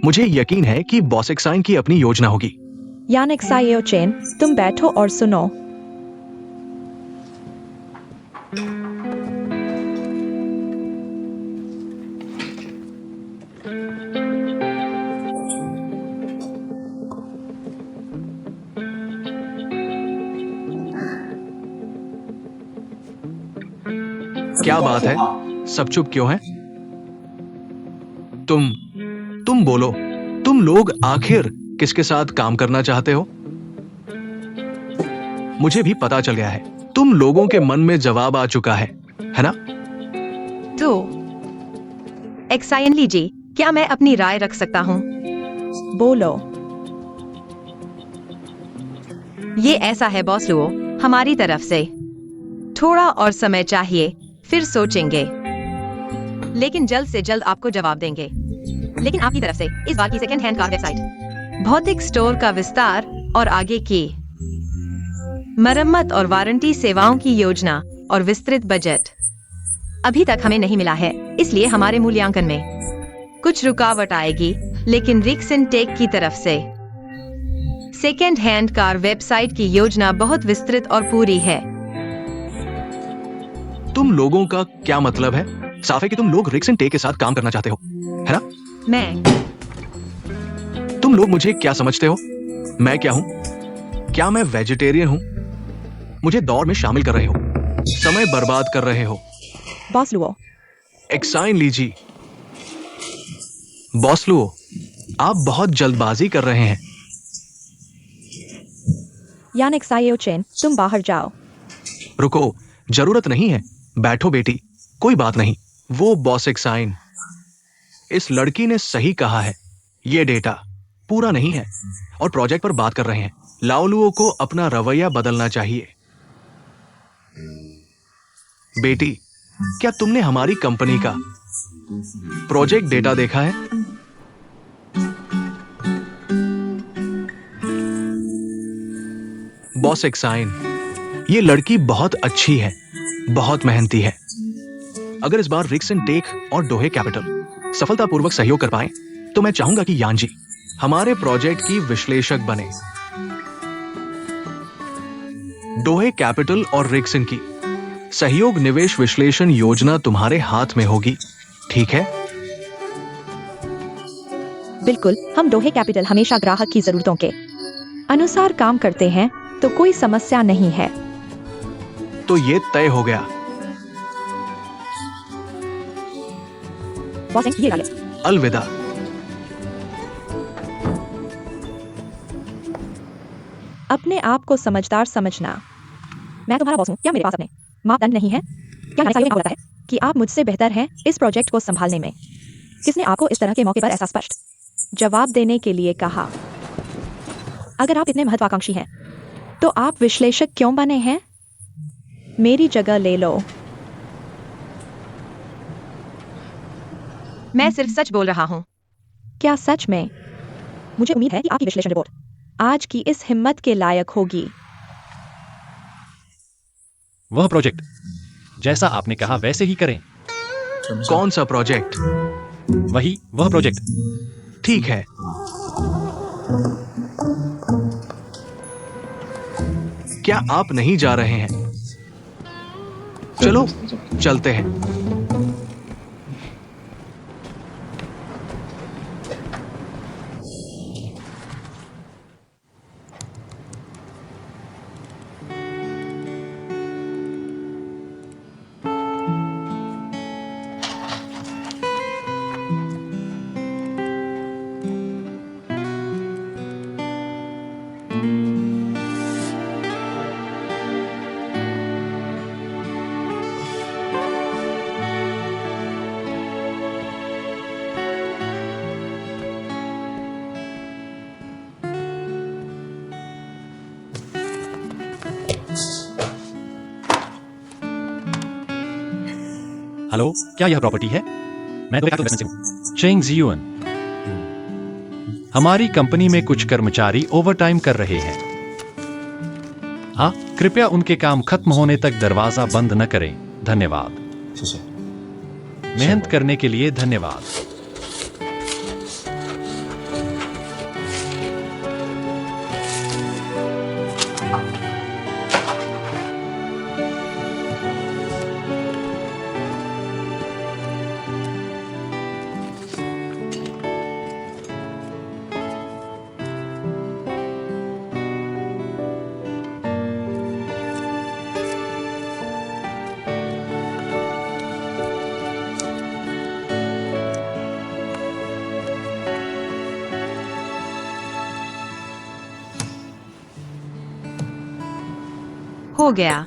मुझे यकीन है कि बॉसेक्साइन की अपनी योजना होगी। यानिक साइयो चेन, तुम बैठो और सुनो। क्या बात है, सब चुप क्यों हैं? तुम बोलो, तुम लोग आखिर किसके साथ काम करना चाहते हो? मुझे भी पता चल गया है, तुम लोगों के मन में जवाब आ चुका है ना? तो एक्साइन लीजिए, क्या मैं अपनी राय रख सकता हूँ? बोलो। ये ऐसा है बॉस लोगों, हमारी तरफ से थोड़ा और समय चाहिए, फिर सोचेंगे, लेकिन जल्द से जल्द आपको जवाब देंगे। लेकिन आपकी तरफ से इस बार की सेकंड हैंड कार वेबसाइट, भौतिक स्टोर का विस्तार और आगे की मरम्मत और वारंटी सेवाओं की योजना और विस्तृत बजट अभी तक हमें नहीं मिला है, इसलिए हमारे मूल्यांकन में कुछ रुकावट आएगी। लेकिन रिक्सन टेक की तरफ से सेकेंड हैंड कार वेबसाइट की योजना बहुत विस्तृत और पूरी है। तुम लोगों का क्या मतलब है? साफ है कि तुम लोग रिक्सन टेक के साथ काम करना चाहते हो, है ना? तुम लोग मुझे क्या समझते हो? मैं क्या हूं? क्या मैं वेजिटेरियन हूं? मुझे दौड़ में शामिल कर रहे हो, समय बर्बाद कर रहे हो। बॉस लुओ, एक्साइन लीजिए। बॉस लुओ, आप बहुत जल्दबाजी कर रहे हैं। यानिक साइयो चेन, तुम बाहर जाओ। रुको, जरूरत नहीं है, बैठो बेटी, कोई बात नहीं। वो बॉस एक्साइन, इस लड़की ने सही कहा है, ये डेटा पूरा नहीं है और प्रोजेक्ट पर बात कर रहे हैं। लाओलुओ को अपना रवैया बदलना चाहिए। बेटी, क्या तुमने हमारी कंपनी का प्रोजेक्ट डेटा देखा है? बॉस एक्साइन, ये लड़की बहुत अच्छी है, बहुत मेहनती है। अगर इस बार रिक्सन टेक और डोहे कैपिटल सफलतापूर्वक सहयोग कर पाए, तो मैं चाहूंगा कि यान जी हमारे प्रोजेक्ट की विश्लेषक बने। डोहे कैपिटल और रिक्सन की सहयोग निवेश विश्लेषण योजना तुम्हारे हाथ में होगी, ठीक है? बिल्कुल, हम डोहे कैपिटल हमेशा ग्राहक की जरूरतों के अनुसार काम करते हैं, तो कोई समस्या नहीं है। तो ये तय हो गया। बॉसिंग, ये डालिए। अलविदा। अपने आप को समझदार समझना। मैं तुम्हारा बॉस हूँ, क्या मेरे पास अपने मापदंड नहीं है? क्या यानी साइयो बताता है कि आप मुझसे बेहतर हैं इस प्रोजेक्ट को संभालने में? किसने आपको इस तरह के मौके पर ऐसा स्पष्ट जवाब देने के लिए कहा? अगर आप इतने महत्वाकांक्षी हैं, तो आप विश्लेषक क्यों बने हैं? मेरी जगह ले लो। मैं सिर्फ सच बोल रहा हूँ। क्या सच में? मुझे उम्मीद है कि आपकी विश्लेषण रिपोर्ट आज की इस हिम्मत के लायक होगी। वह प्रोजेक्ट जैसा आपने कहा वैसे ही करें। कौन सा प्रोजेक्ट? वह प्रोजेक्ट। ठीक है। क्या आप नहीं जा रहे हैं? चलो चलते हैं। हेलो, क्या यह प्रॉपर्टी है? मैं तो इन्वेस्टमेंट से हूँ। चेंग जियुन, हमारी कंपनी में कुछ कर्मचारी ओवरटाइम कर रहे हैं। हाँ, कृपया उनके काम खत्म होने तक दरवाजा बंद न करें। धन्यवाद। 谢谢。 मेहनत करने के लिए धन्यवाद। हो गया।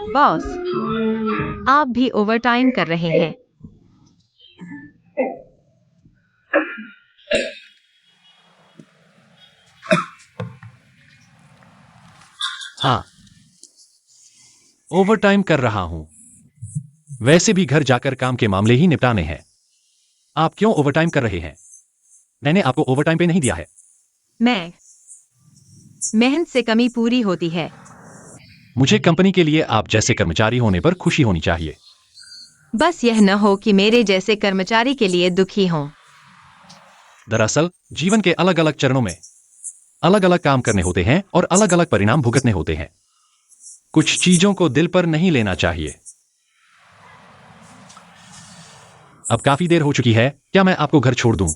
बॉस, आप भी ओवरटाइम कर रहे हैं। हाँ, ओवरटाइम कर रहा हूं। वैसे भी घर जाकर काम के मामले ही निपटाने हैं। आप क्यों ओवरटाइम कर रहे हैं? मैंने आपको ओवरटाइम पे नहीं दिया है। मैं मेहनत से कमी पूरी होती है। मुझे कंपनी के लिए आप जैसे कर्मचारी होने पर खुशी होनी चाहिए। बस यह न हो कि मेरे जैसे कर्मचारी के लिए दुखी हों। दरअसल जीवन के अलग अलग चरणों में अलग अलग काम करने होते हैं और अलग अलग परिणाम भुगतने होते हैं। कुछ चीजों को दिल पर नहीं लेना चाहिए। अब काफी देर हो चुकी है, क्या मैं आपको घर छोड़ दूं?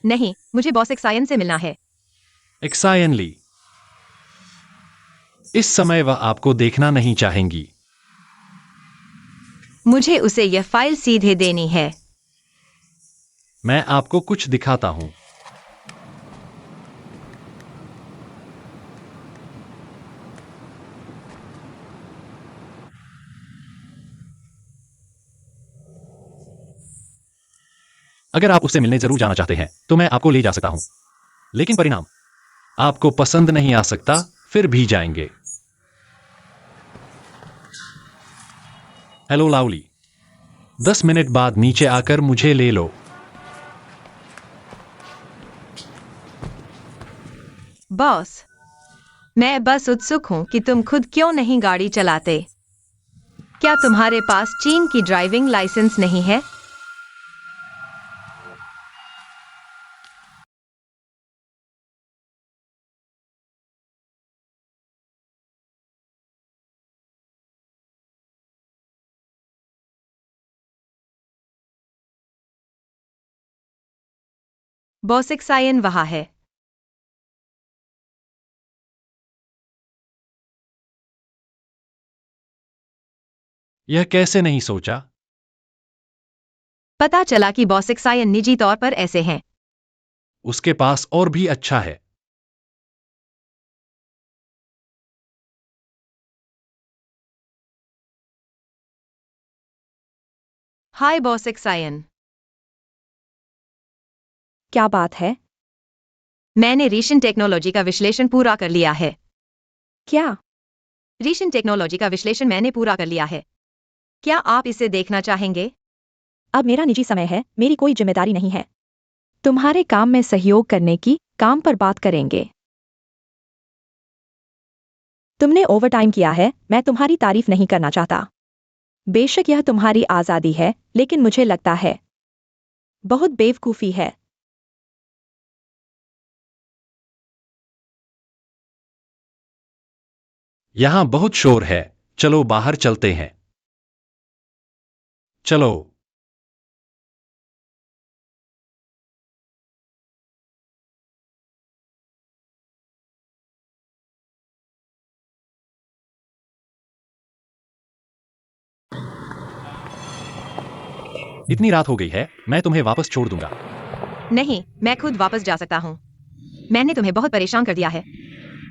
नहीं, मुझे बॉस एक्सायन से मिलना है। एक्सायन ली, इस समय वह आपको देखना नहीं चाहेंगी। मुझे उसे यह फाइल सीधे देनी है। मैं आपको कुछ दिखाता हूं। अगर आप उससे मिलने जरूर जाना चाहते हैं तो मैं आपको ले जा सकता हूं, लेकिन परिणाम आपको पसंद नहीं आ सकता, फिर भी जाएंगे। हेलो लाउली, 10 मिनट बाद नीचे आकर मुझे ले लो। बॉस, मैं बस उत्सुक हूं कि तुम खुद क्यों नहीं गाड़ी चलाते। क्या तुम्हारे पास चीन की ड्राइविंग लाइसेंस नहीं है? बॉस एक्सायन वहां है। यह कैसे नहीं सोचा? पता चला कि बॉस एक्सायन निजी तौर पर ऐसे हैं। उसके पास और भी अच्छा है। हाय बॉस एक्सायन। क्या बात है? मैंने रीशन टेक्नोलॉजी का विश्लेषण पूरा कर लिया है। क्या? रीशन टेक्नोलॉजी का विश्लेषण मैंने पूरा कर लिया है। क्या आप इसे देखना चाहेंगे? अब मेरा निजी समय है, मेरी कोई जिम्मेदारी नहीं है। तुम्हारे काम में सहयोग करने की काम पर बात करेंगे। तुमने ओवरटाइम किया है, मैं तुम्हारी तारीफ नहीं करना चाहता। बेशक यह तुम्हारी आजादी है, लेकिन मुझे लगता है बहुत बेवकूफी है। यहां बहुत शोर है, चलो बाहर चलते हैं। चलो। इतनी रात हो गई है, मैं तुम्हें वापस छोड़ दूंगा। नहीं, मैं खुद वापस जा सकता हूँ। मैंने तुम्हें बहुत परेशान कर दिया है।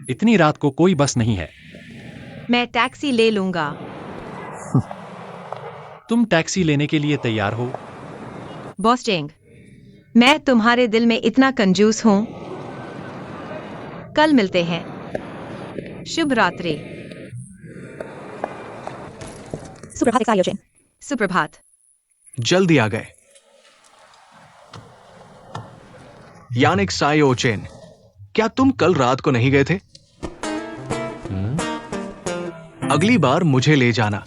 इतनी रात को कोई बस नहीं है। मैं टैक्सी ले लूंगा। तुम टैक्सी लेने के लिए तैयार हो? बॉस चेंग, मैं तुम्हारे दिल में इतना कंजूस हूं। कल मिलते हैं। शुभ रात्रि। सुप्रभात एक्सायोचेन। सुप्रभात। जल्दी आ गए। यानिक सायोचेन, क्या तुम कल रात को नहीं गए थे? अगली बार मुझे ले जाना।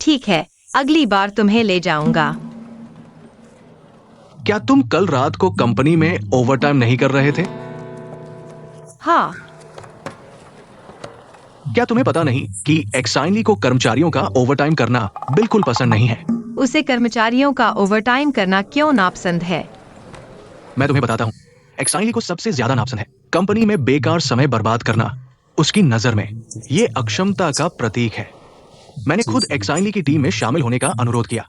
ठीक है, अगली बार तुम्हें ले जाऊंगा। क्या तुम कल रात को कंपनी में ओवरटाइम नहीं कर रहे थे? हाँ। क्या तुम्हें पता नहीं कि एक्साइनली को कर्मचारियों का ओवरटाइम करना बिल्कुल पसंद नहीं है? उसे कर्मचारियों का ओवरटाइम करना क्यों नापसंद है? मैं तुम्हें बताता हूं, एक्साइनली को सबसे ज्यादा नापसंद है कंपनी में बेकार समय बर्बाद करना। उसकी नजर में ये अक्षमता का प्रतीक है। मैंने खुद एक्साइनली की टीम में शामिल होने का अनुरोध किया,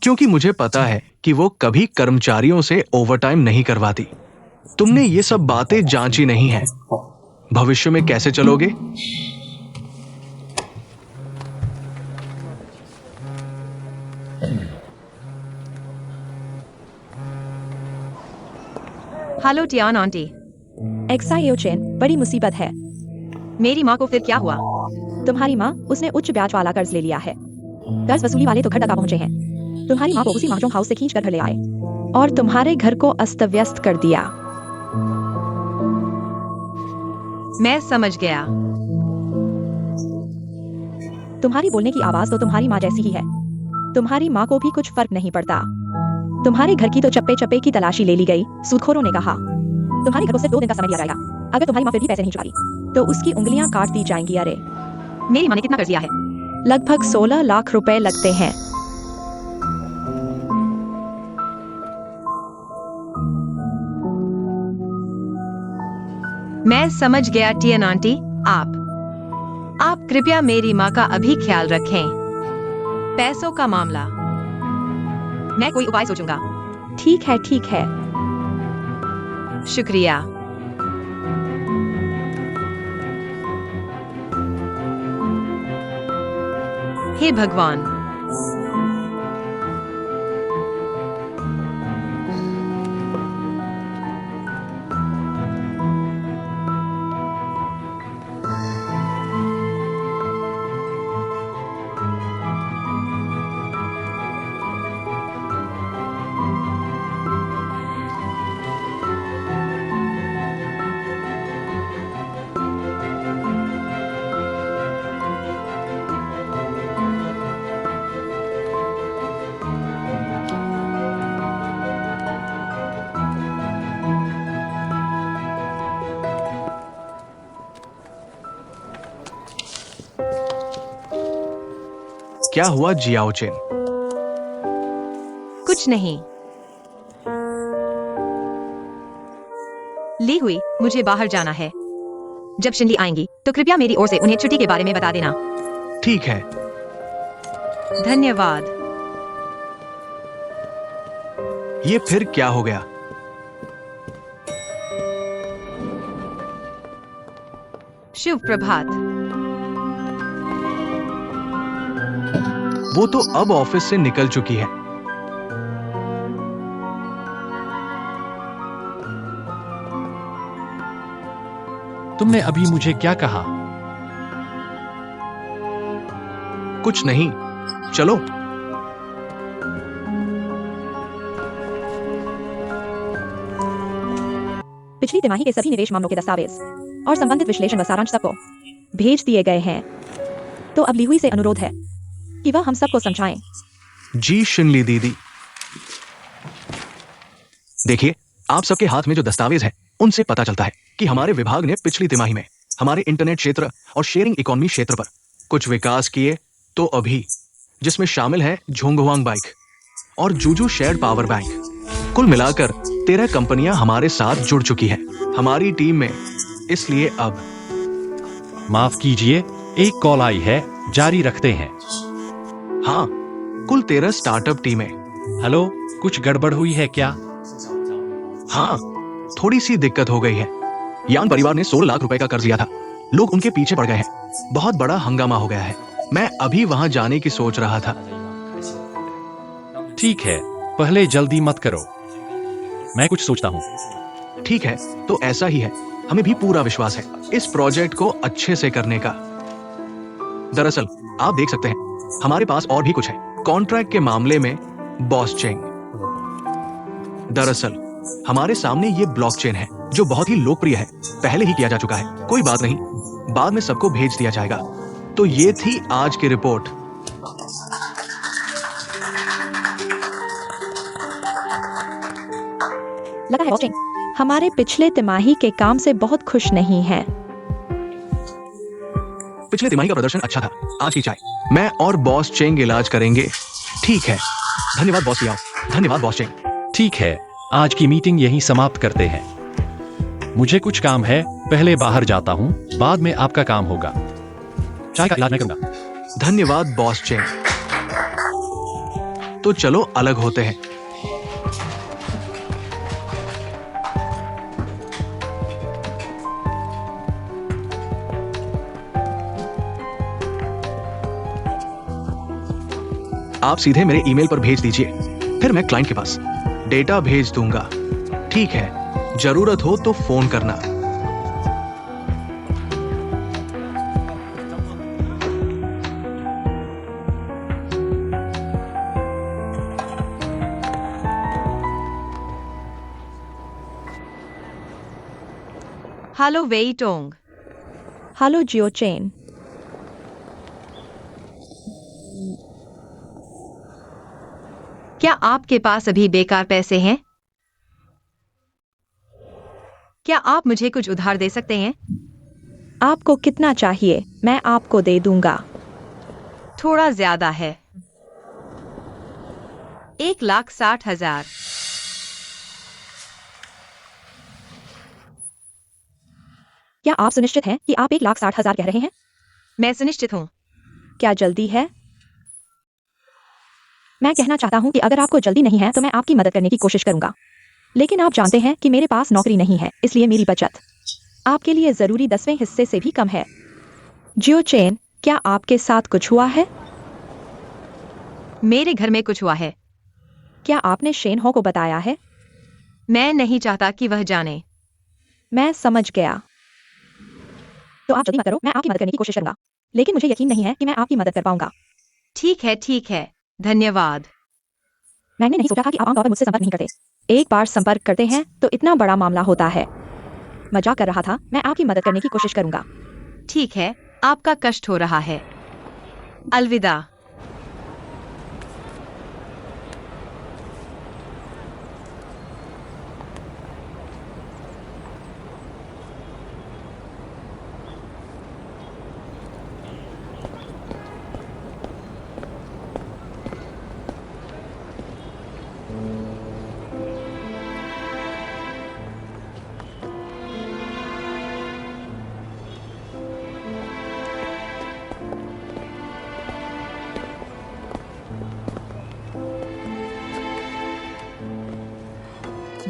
क्योंकि मुझे पता है कि वो कभी कर्मचारियों से ओवरटाइम नहीं करवाती। तुमने ये सब बातें जांची नहीं है। भविष्य में कैसे चलोगे? Hello Tian aunty. एक्सायोचेन, बड़ी मुसीबत है। मेरी माँ को फिर क्या हुआ? तुम्हारी माँ, उसने उच्च ब्याज वाला कर्ज ले लिया है। कर्ज वसूली वाले तो घर तक आ पहुंचे हैं। तुम्हारी माँ को उसी मांगजोंग हाउस से खींच कर घर ले आए और तुम्हारे घर को अस्त व्यस्त कर दिया। मैं समझ गया। तुम्हारी बोलने की आवाज तो तुम्हारी माँ जैसी ही है। तुम्हारी माँ को भी कुछ फर्क नहीं पड़ता। तुम्हारे घर की तो चप्पे चप्पे की तलाशी ले ली गई। सूदखोरों ने कहा तुम्हारे घर को सिर्फ 2 दिन का समय दिया जाएगा। अगर तुम्हारी माँ फिर भी पैसे नहीं चुकाई तो उसकी उंगलियां काट दी जाएंगी। अरे, मेरी माँ ने कितना कर्ज लिया है? लगभग 16 लाख रुपए लगते हैं। मैं समझ गया टियन आंटी। आप कृपया मेरी माँ का अभी ख्याल रखें। पैसों का मामला, मैं कोई उपाय सोचूंगा। ठीक है, ठीक है। शुक्रिया। हे भगवान। क्या हुआ जियाओचेन? कुछ नहीं। ली हुई, मुझे बाहर जाना है। जब शिनली आएंगी तो कृपया मेरी ओर से उन्हें छुट्टी के बारे में बता देना। ठीक है। धन्यवाद। ये फिर क्या हो गया? शुभ प्रभात। वो तो अब ऑफिस से निकल चुकी है। तुमने अभी मुझे क्या कहा? कुछ नहीं, चलो। पिछली तिमाही के सभी निवेश मामलों के दस्तावेज और संबंधित विश्लेषण व सारांश सबको भेज दिए गए हैं। तो अब लीहुई से अनुरोध है कि वह हम सबको समझाएं। जी शिनली दीदी। देखिए, आप सबके हाथ में जो दस्तावेज है उनसे पता चलता है कि हमारे विभाग ने पिछली तिमाही में हमारे इंटरनेट क्षेत्र और शेयरिंग इकोनॉमी क्षेत्र पर कुछ विकास किए तो अभी, जिसमें शामिल है झोंगहुआंग बाइक और जूजू शेयर्ड पावर बैंक। कुल मिलाकर 13 कंपनियां हमारे साथ जुड़ चुकी हैं हमारी टीम में। इसलिए अब माफ कीजिए, एक कॉल आई है, जारी रखते हैं। हाँ, कुल 13 स्टार्टअप टीमें। हेलो, कुछ गड़बड़ हुई है क्या? हाँ, थोड़ी सी दिक्कत हो गई है। यान परिवार ने 16 लाख रुपए का कर्ज लिया था। लोग उनके पीछे पड़ गए हैं। बहुत बड़ा हंगामा हो गया है। मैं अभी वहां जाने की सोच रहा था। ठीक है, पहले जल्दी मत करो, मैं कुछ सोचता हूँ। ठीक है, तो ऐसा ही है। हमें भी पूरा विश्वास है इस प्रोजेक्ट को अच्छे से करने का। दरअसल आप देख सकते हैं हमारे पास और भी कुछ है। कॉन्ट्रैक्ट के मामले में बॉस चेंग। दरअसल हमारे सामने ये ब्लॉकचेन है जो बहुत ही लोकप्रिय है। पहले ही किया जा चुका है। कोई बात नहीं, बाद में सबको भेज दिया जाएगा। तो ये थी आज की रिपोर्ट। लगा है बॉस चेंग हमारे पिछले तिमाही के काम से बहुत खुश नहीं है। पिछले तिमाही का प्रदर्शन अच्छा था। आज की चाय मैं और बॉस चेंग इलाज करेंगे। ठीक है, धन्यवाद बॉस याओ। धन्यवाद बॉस चेंग। ठीक है, आज की मीटिंग यहीं समाप्त करते हैं। मुझे कुछ काम है, पहले बाहर जाता हूँ, बाद में आपका काम होगा। चाय का इलाज मैं करूंगा। धन्यवाद बॉस चेंग। तो चलो अलग होते हैं। आप सीधे मेरे ईमेल पर भेज दीजिए, फिर मैं क्लाइंट के पास डेटा भेज दूंगा। ठीक है, जरूरत हो तो फोन करना। हेलो वेई टोंग। हेलो जियो चेन। क्या आपके पास अभी बेकार पैसे हैं? क्या आप मुझे कुछ उधार दे सकते हैं? आपको कितना चाहिए? मैं आपको दे दूंगा। थोड़ा ज्यादा है। 1,60,000। क्या आप सुनिश्चित हैं कि आप 1,60,000 कह रहे हैं? मैं सुनिश्चित हूँ। क्या जल्दी है? मैं कहना चाहता हूँ कि अगर आपको जल्दी नहीं है तो मैं आपकी मदद करने की कोशिश करूंगा, लेकिन आप जानते हैं कि मेरे पास नौकरी नहीं है, इसलिए मेरी बचत आपके लिए जरूरी 10वें हिस्से से भी कम है। जियो चेन, क्या आपके साथ कुछ हुआ है? मेरे घर में कुछ हुआ है। क्या आपने शेन हो को बताया है? मैं नहीं चाहता कि वह जाने। मैं समझ गया। तो आप जल्दी मत करो, मैं आपकी मदद करने की कोशिश करूंगा, लेकिन मुझे यकीन नहीं है कि मैं आपकी मदद कर पाऊंगा। ठीक है, धन्यवाद। मैंने नहीं सोचा था कि आप आमतौर पर मुझसे संपर्क नहीं करते। एक बार संपर्क करते हैं तो इतना बड़ा मामला होता है। मजाक कर रहा था, मैं आपकी मदद करने की कोशिश करूंगा। ठीक है, आपका कष्ट हो रहा है। अलविदा।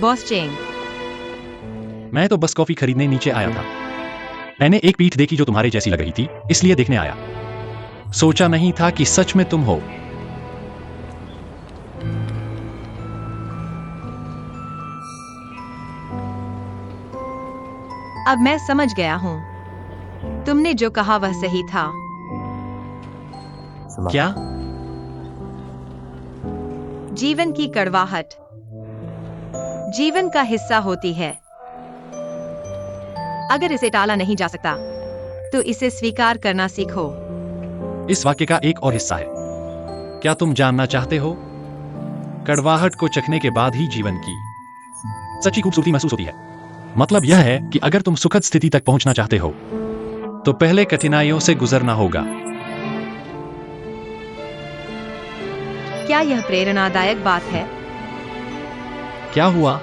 बॉस चेंग, मैं तो बस कॉफी खरीदने नीचे आया था। मैंने एक पीठ देखी जो तुम्हारे जैसी लग रही थी, इसलिए देखने आया। सोचा नहीं था कि सच में तुम हो। अब मैं समझ गया हूँ। तुमने जो कहा वह सही था। क्या? जीवन की कड़वाहट जीवन का हिस्सा होती है। अगर इसे टाला नहीं जा सकता, तो इसे स्वीकार करना सीखो। इस वाक्य का एक और हिस्सा है। क्या तुम जानना चाहते हो? कड़वाहट को चखने के बाद ही जीवन की सच्ची खूबसूरती महसूस होती है। मतलब यह है कि अगर तुम सुखद स्थिति तक पहुंचना चाहते हो, तो पहले कठिनाइयों से गुजरना होगा। क्या यह प्रेरणादायक बात है? क्या हुआ?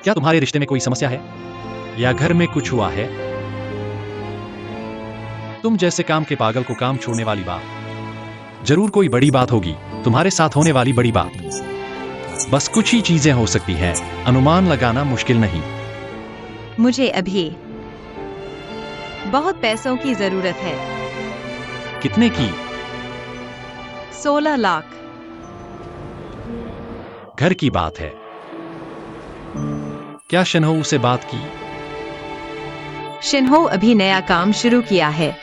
क्या तुम्हारे रिश्ते में कोई समस्या है? या घर में कुछ हुआ है? तुम जैसे काम के पागल को काम छोड़ने वाली बात। जरूर कोई बड़ी बात होगी, तुम्हारे साथ होने वाली बड़ी बात। बस कुछ ही चीजें हो सकती हैं, अनुमान लगाना मुश्किल नहीं। मुझे अभी बहुत पैसों की जरूरत है। कितने की? 16 लाख। घर की बात है। क्या शिन्हो से बात की? शिन्हो अभी नया काम शुरू किया है।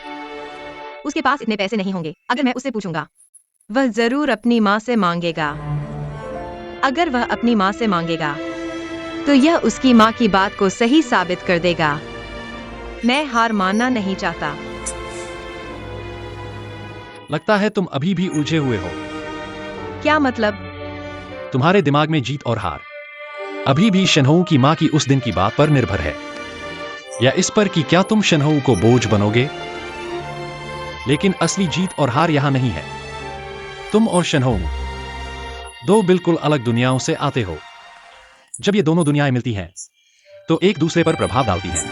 उसके पास इतने पैसे नहीं होंगे। अगर मैं उससे पूछूंगा, वह जरूर अपनी माँ से मांगेगा। अगर वह अपनी माँ से मांगेगा, तो यह उसकी माँ की बात को सही साबित कर देगा। मैं हार मानना नहीं चाहता। लगता है तुम अभी भी उलझे हुए हो। क्या मतलब? तुम्हारे दिमाग में जीत और हार अभी भी शिन्हो की माँ की उस दिन की बात पर निर्भर है, या इस पर कि क्या तुम शिन्हो को बोझ बनोगे। लेकिन असली जीत और हार यहां नहीं है। तुम और शिन्हो दो बिल्कुल अलग दुनियाओं से आते हो। जब ये दोनों दुनियाएं मिलती हैं, तो एक दूसरे पर प्रभाव डालती हैं।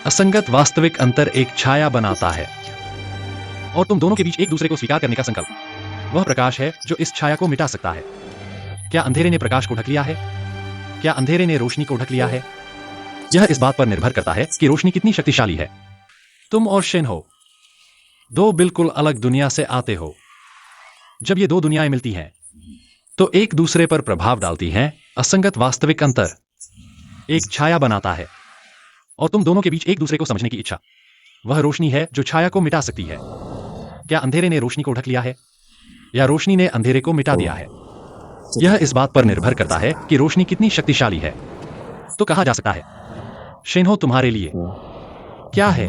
असंगत वास्तविक अंतर एक छाया बनाता है, और तुम दोनों के बीच एक दूसरे को स्वीकार करने का संकल्प वह प्रकाश है जो इस छाया को मिटा सकता है। क्या अंधेरे ने प्रकाश को ढक लिया है? क्या अंधेरे ने रोशनी को ढक लिया है? यह इस बात पर निर्भर करता है कि रोशनी कितनी शक्तिशाली है। तुम और शिन्हो दो बिल्कुल अलग दुनिया से आते हो। जब ये दो दुनियाएं मिलती हैं, तो एक दूसरे पर प्रभाव डालती हैं। असंगत वास्तविक अंतर एक छाया बनाता है, और तुम दोनों के बीच एक दूसरे को समझने की इच्छा वह रोशनी है जो छाया को मिटा सकती है। क्या अंधेरे ने रोशनी को ढक लिया है, या रोशनी ने अंधेरे को मिटा दिया है? यह इस बात पर निर्भर करता है कि रोशनी कितनी शक्तिशाली है। तो कहा जा सकता है, शिन्हो तुम्हारे लिए क्या है?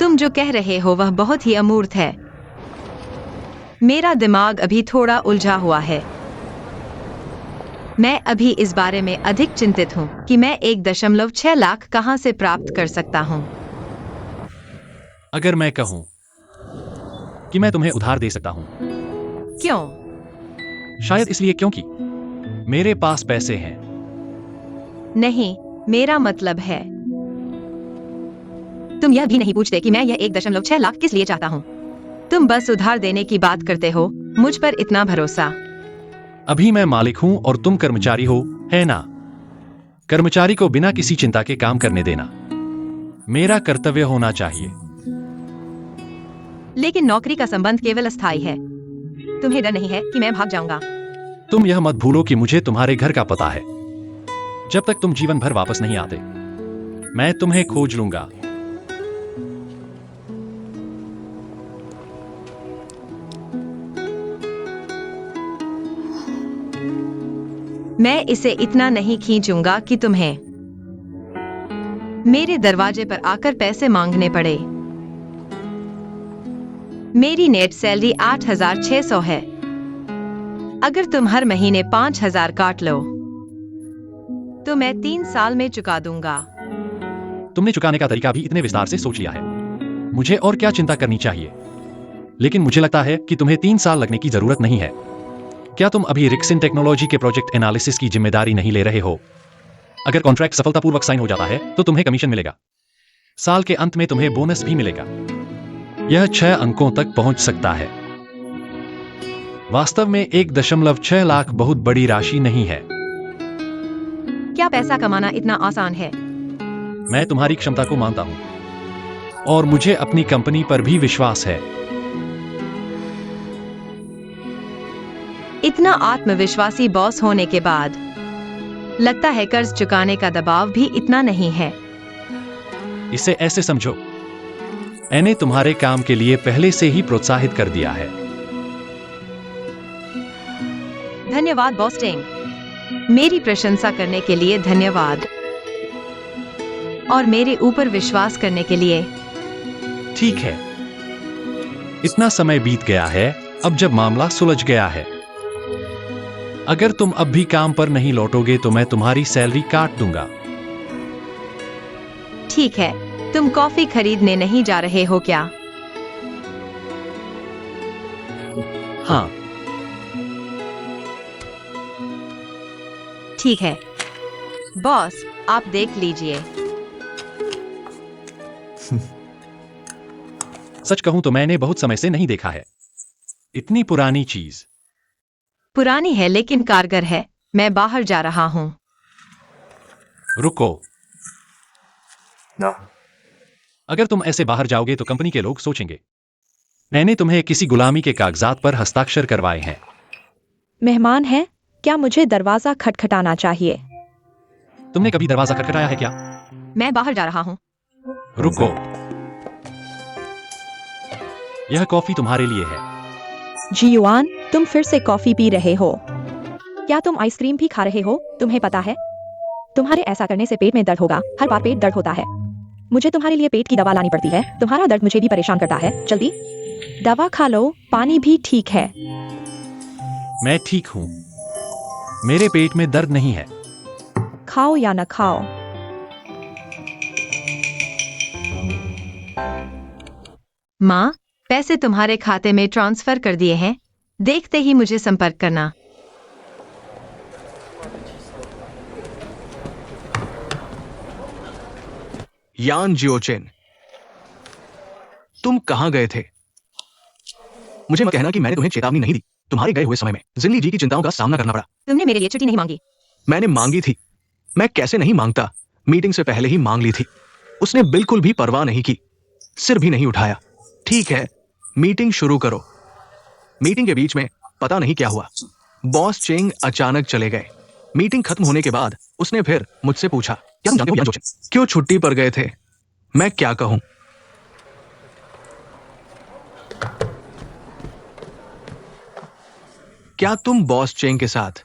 तुम जो कह रहे हो वह बहुत ही अमूर्त है। मेरा दिमाग अभी थोड़ा उलझा हुआ है। मैं अभी इस बारे में अधिक चिंतित हूँ कि मैं 1.6 लाख कहाँ से प्राप्त कर सकता हूँ। अगर मैं कहूं कि मैं तुम्हें उधार दे सकता हूं, क्यों? शायद इसलिए क्योंकि मेरे पास पैसे हैं। नहीं, मेरा मतलब है, तुम यह भी नहीं पूछते कि मैं यह 1.6 लाख किस लिए चाहता हूँ। तुम बस उधार देने की बात करते हो। मुझ पर इतना भरोसा। अभी मैं मालिक हूं और तुम कर्मचारी हो, है ना? कर्मचारी को बिना किसी चिंता के काम करने देना मेरा कर्तव्य होना चाहिए। लेकिन नौकरी का संबंध केवल अस्थायी है। तुम्हें डर नहीं है कि मैं भाग जाऊंगा? तुम यह मत भूलो कि मुझे तुम्हारे घर का पता है। जब तक तुम जीवन भर वापस नहीं आते, मैं तुम्हें खोज लूंगा। मैं इसे इतना नहीं खींचूंगा कि तुम्हें मेरे दरवाजे पर आकर पैसे मांगने पड़े। मेरी नेट सैलरी 8,600 है। अगर तुम हर महीने 5,000 काट लो, तो मैं 3 साल में चुका दूंगा। तुमने चुकाने का तरीका भी इतने विस्तार से सोच लिया है। मुझे और क्या चिंता करनी चाहिए? लेकिन मुझे लगता है कि तुम्हें 3 साल लगने की जरूरत नहीं है। क्या तुम अभी रिक्सिन टेक्नोलॉजी के प्रोजेक्ट एनालिसिस की जिम्मेदारी नहीं ले रहे हो? अगर कॉन्ट्रैक्ट सफलतापूर्वक साइन हो जाता है, तो तुम्हें कमीशन मिलेगा। साल के अंत में तुम्हें बोनस भी मिलेगा। यह 6 अंकों तक पहुंच सकता है। वास्तव में 1.6 लाख बहुत बड़ी राशि नहीं है। क्या पैसा कमाना इतना आसान है? मैं तुम्हारी क्षमता को मानता हूं और मुझे अपनी कंपनी पर भी विश्वास है। इतना आत्मविश्वासी बॉस होने के बाद लगता है कर्ज चुकाने का दबाव भी इतना नहीं है। इसे ऐसे समझो, मैंने तुम्हारे काम के लिए पहले से ही प्रोत्साहित कर दिया है। धन्यवाद बॉस टेंग, मेरी प्रशंसा करने के लिए धन्यवाद और मेरे ऊपर विश्वास करने के लिए। ठीक है, इतना समय बीत गया है अब जब मामला सुलझ गया है। अगर तुम अब भी काम पर नहीं लौटोगे तो मैं तुम्हारी सैलरी काट दूंगा। ठीक है, तुम कॉफी खरीदने नहीं जा रहे हो क्या? हाँ, ठीक है बॉस, आप देख लीजिए। सच कहूं तो मैंने बहुत समय से नहीं देखा है इतनी पुरानी चीज। पुरानी है लेकिन कारगर है। मैं बाहर जा रहा हूँ। रुको, अगर तुम ऐसे बाहर जाओगे तो कंपनी के लोग सोचेंगे मैंने तुम्हें किसी गुलामी के कागजात पर हस्ताक्षर करवाए हैं। मेहमान है, क्या मुझे दरवाजा खटखटाना चाहिए? तुमने कभी दरवाजा खटखटाया है क्या? मैं बाहर जा रहा हूँ। रुको, यह कॉफी तुम्हारे लिए है। जियुआन, तुम फिर से कॉफी पी रहे हो? क्या तुम आइसक्रीम भी खा रहे हो? तुम्हें पता है तुम्हारे ऐसा करने से पेट में दर्द होगा। हर बार पेट दर्द होता है। मुझे तुम्हारे लिए पेट की दवा लानी पड़ती है। तुम्हारा दर्द मुझे भी परेशान करता है। जल्दी दवा खा लो। पानी भी ठीक है। मैं ठीक हूं, मेरे पेट में दर्द नहीं है। खाओ या न खाओ। माँ, पैसे तुम्हारे खाते में ट्रांसफर कर दिए हैं। देखते ही मुझे संपर्क करना। यान जियोचेन, तुम कहां गए थे? मुझे मत कहना कि मैंने तुम्हें चेतावनी नहीं दी। तुम्हारे गए हुए समय में जिंदगी जी की चिंताओं का सामना करना पड़ा। तुमने मेरे लिए छुट्टी नहीं मांगी। मैंने मांगी थी। मैं कैसे नहीं मांगता, मीटिंग से पहले ही मांग ली थी। उसने बिल्कुल भी परवाह नहीं की, सिर भी नहीं उठाया। ठीक है, मीटिंग शुरू करो। मीटिंग के बीच में पता नहीं क्या हुआ, बॉस चेंग अचानक चले गए। मीटिंग खत्म होने के बाद उसने फिर मुझसे पूछा, क्या तुम जानते हो यान जोचेन क्यों छुट्टी पर गए थे? मैं क्या कहूं? क्या तुम बॉस चेंग के साथ?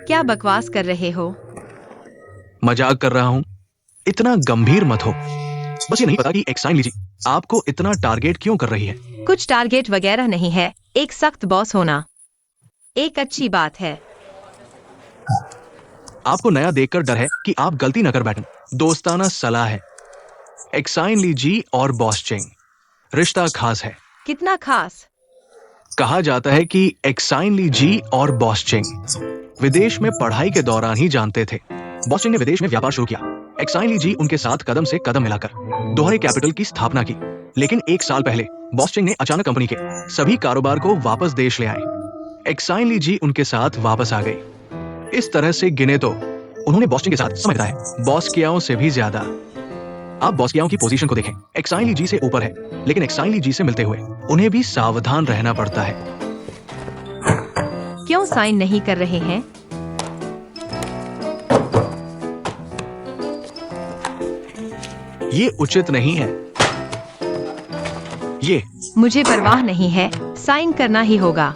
क्या बकवास कर रहे हो? मजाक कर रहा हूं। इतना गंभीर मत हो। बस ये नहीं पता कि एक्साइन लीजिए आपको इतना टारगेट क्यों कर रही है। कुछ टारगेट वगैरह नहीं है। एक सख्त बॉस होना एक अच्छी बात है। आपको नया देखकर डर है कि आप गलती न कर बैठें। दोस्ताना सलाह है। एक्साइन ली जी और बॉस चेंग रिश्ता खास है। कितना खास? कहा जाता है कि एक्साइन ली जी और बॉस चेंग विदेश में पढ़ाई के दौरान ही जानते थे। बॉस चेंग ने विदेश में व्यापार शुरू किया। एक्साइन ली जी उनके साथ कदम से कदम मिलाकर दोहरे कैपिटल की स्थापना की। लेकिन एक साल पहले बॉस चेंग ने अचानक कंपनी के सभी कारोबार को वापस देश ले आए। एक्साइन ली जी उनके साथ वापस आ गई। इस तरह से गिने तो उन्होंने बॉस चेंग के साथ समय बिताया, बॉस कियाओं से भी ज्यादा। आप बॉस कियाओं की पोजीशन को देखें, एक्साइन ली जी से ऊपर है, लेकिन एक्साइन ली जी से मिलते हुए उन्हें भी सावधान रहना पड़ता है। क्यों साइन नहीं कर रहे हैं? ये उचित नहीं है। ये मुझे परवाह नहीं है, साइन करना ही होगा।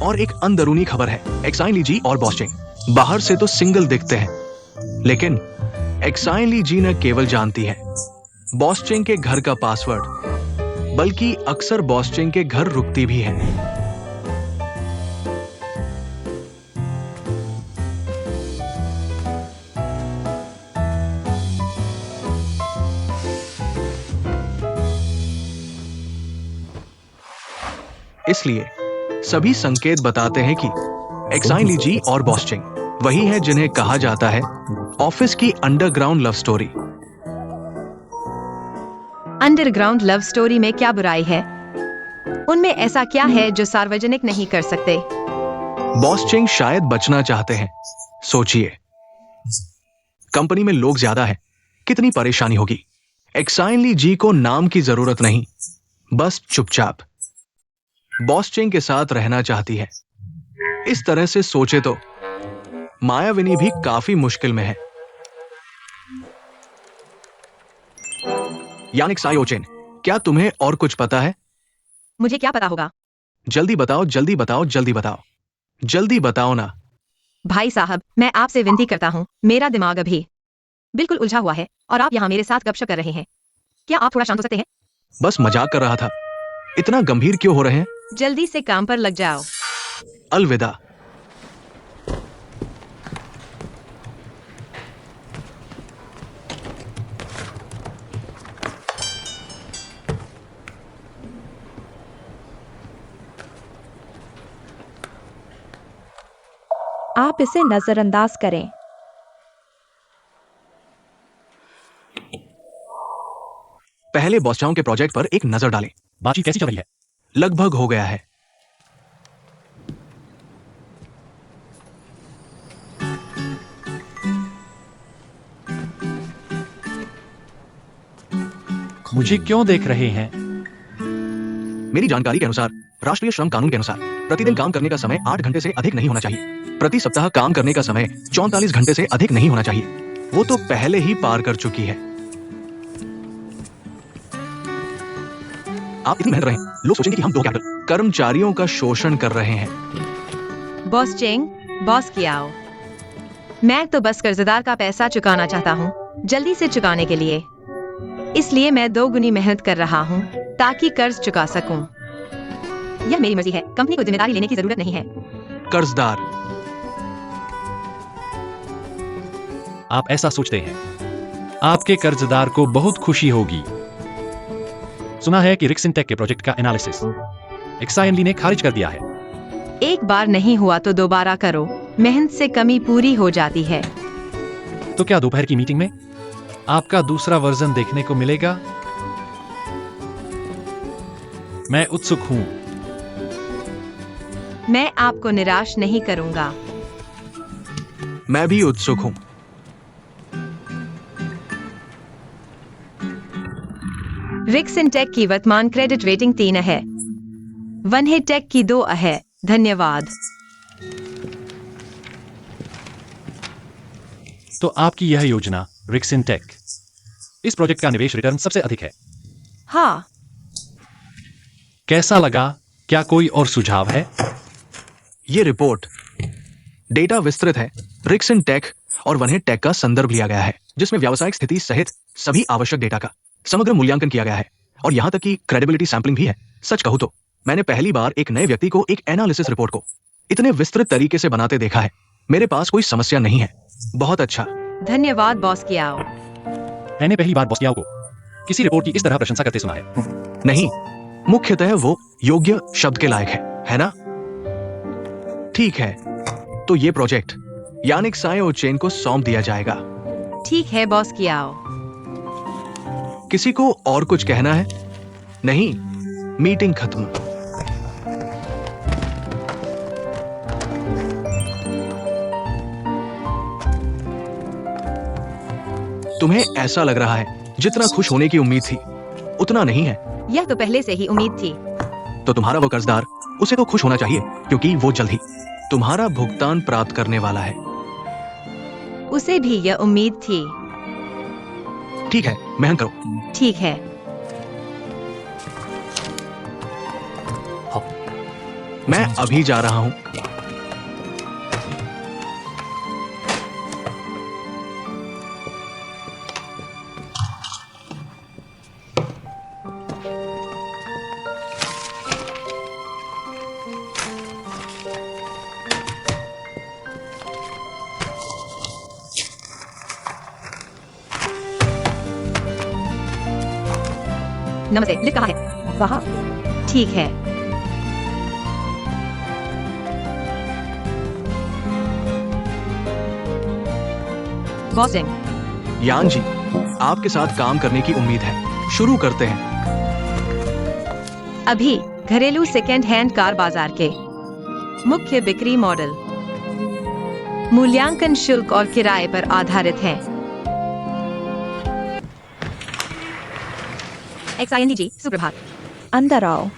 और एक अंदरूनी खबर है, एक्साइन ली जी और बॉस चेंग बाहर से तो सिंगल दिखते हैं, लेकिन एक्साइन ली जी न केवल जानती है बॉस चेंग के घर का पासवर्ड, बल्कि अक्सर बॉस चेंग के घर रुकती भी है। इसलिए सभी संकेत बताते हैं कि एक्साइन ली जी और बॉस चेंग वही है जिन्हें कहा जाता है ऑफिस की underground love story. Underground love story में क्या बुराई है? उनमें ऐसा क्या है जो सार्वजनिक नहीं कर सकते? बॉस चेंग शायद बचना चाहते हैं। सोचिए, कंपनी में लोग ज्यादा हैं, कितनी परेशानी होगी। एक्साइन ली जी को नाम की जरूरत नहीं, बस चुपचाप बॉस चेंग के साथ रहना चाहती है। इस तरह से सोचे तो मायाविनी भी काफी मुश्किल में है। यानिक सायोचेन, क्या तुम्हें और कुछ पता है? मुझे क्या पता होगा? जल्दी बताओ, जल्दी बताओ, जल्दी बताओ, जल्दी बताओ ना। भाई साहब, मैं आपसे विनती करता हूँ, मेरा दिमाग अभी बिल्कुल उलझा हुआ है और आप यहाँ मेरे साथ गपशप कर रहे हैं। क्या आप थोड़ा शांत हो सकते हैं? बस मजाक कर रहा था। इतना गंभीर क्यों हो रहे हैं? जल्दी से काम पर लग जाओ। अलविदा। आप इसे नजरअंदाज करें। पहले बॉसचाओं के प्रोजेक्ट पर एक नजर डालें। बातचीत कैसी चल रही है? लगभग हो गया है। मुझे क्यों देख रहे हैं? मेरी जानकारी के अनुसार राष्ट्रीय श्रम कानून के अनुसार प्रतिदिन काम करने का समय 8 घंटे से अधिक नहीं होना चाहिए। प्रति सप्ताह काम करने का समय 44 घंटे से अधिक नहीं होना चाहिए। वो तो पहले ही पार कर चुकी है। आप इतनी मेहनत रहे हैं, लोग सोचेंगे कि हम दो क्या कर्मचारियों का शोषण कर रहे हैं। बॉस चेंग, बॉस की आओ। मैं तो बस कर्जदार का पैसा चुकाना चाहता हूँ, जल्दी से चुकाने के लिए। इसलिए मैं 2 गुनी मेहनत कर रहा हूँ ताकि कर्ज चुका सकूं। यह मेरी मर्जी है, कंपनी को जिम्मेदारी लेने की जरूरत नहीं है। कर्जदार, आप ऐसा सोचते हैं? आपके कर्जदार को बहुत खुशी होगी। सुना है कि रिक्सन टेक के प्रोजेक्ट का एनालिसिस एक्साइन ली ने खारिज कर दिया है। एक बार नहीं हुआ तो दोबारा करो, मेहनत से कमी पूरी हो जाती है। तो क्या दोपहर की मीटिंग में आपका दूसरा वर्जन देखने को मिलेगा? मैं उत्सुक हूं। मैं आपको निराश नहीं करूंगा। मैं भी उत्सुक हूं। रिक्सन टेक की वर्तमान क्रेडिट रेटिंग 3 है। वनहे टेक की 2 है। धन्यवाद। तो आपकी यह योजना रिक्सन टेक, इस प्रोजेक्ट का निवेश रिटर्न सबसे अधिक है। हाँ, कैसा लगा? क्या कोई और सुझाव है? ये रिपोर्ट डेटा विस्तृत है। रिक्सन टेक और वनहे टेक का संदर्भ लिया गया है, जिसमें व्यावसायिक स्थिति सहित सभी आवश्यक डेटा का समग्र मूल्यांकन किया गया है और यहां तक कि क्रेडिबिलिटी सैंपलिंग भी है। सच कहूं तो मैंने पहली बार एक नए व्यक्ति को एक एनालिसिस रिपोर्ट को इतने विस्तृत तरीके से बनाते देखा है। मेरे पास कोई समस्या नहीं है। बहुत अच्छा। धन्यवाद बॉस की आओ। मैंने पहली बार बॉस को किसी रिपोर्ट की इस तरह प्रशंसा करते सुना है। नहीं, मुख्यतः वो योग्य शब्द के लायक है ना? ठीक है, तो ये प्रोजेक्ट यानिक सायोचेन को सौंप दिया जाएगा। ठीक है बॉस की आओ। किसी को और कुछ कहना है? नहीं, मीटिंग खत्म। तुम्हें ऐसा लग रहा है जितना खुश होने की उम्मीद थी उतना नहीं है। यह तो पहले से ही उम्मीद थी। तो तुम्हारा वो कर्जदार, उसे तो खुश होना चाहिए क्योंकि वो जल्द ही तुम्हारा भुगतान प्राप्त करने वाला है। उसे भी यह उम्मीद थी। ठीक है, मेहनत करो। ठीक है। मैं अभी जा रहा हूं। नमस्ते, लिख कहाँ है? वहाँ। ठीक है। बॉसिंग, यान जी, आपके साथ काम करने की उम्मीद है। शुरू करते हैं। अभी घरेलू सेकेंड हैंड कार बाजार के मुख्य बिक्री मॉडल मूल्यांकन शुल्क और किराए पर आधारित हैं। XING जी, सुप्रभात। अंदर आओ।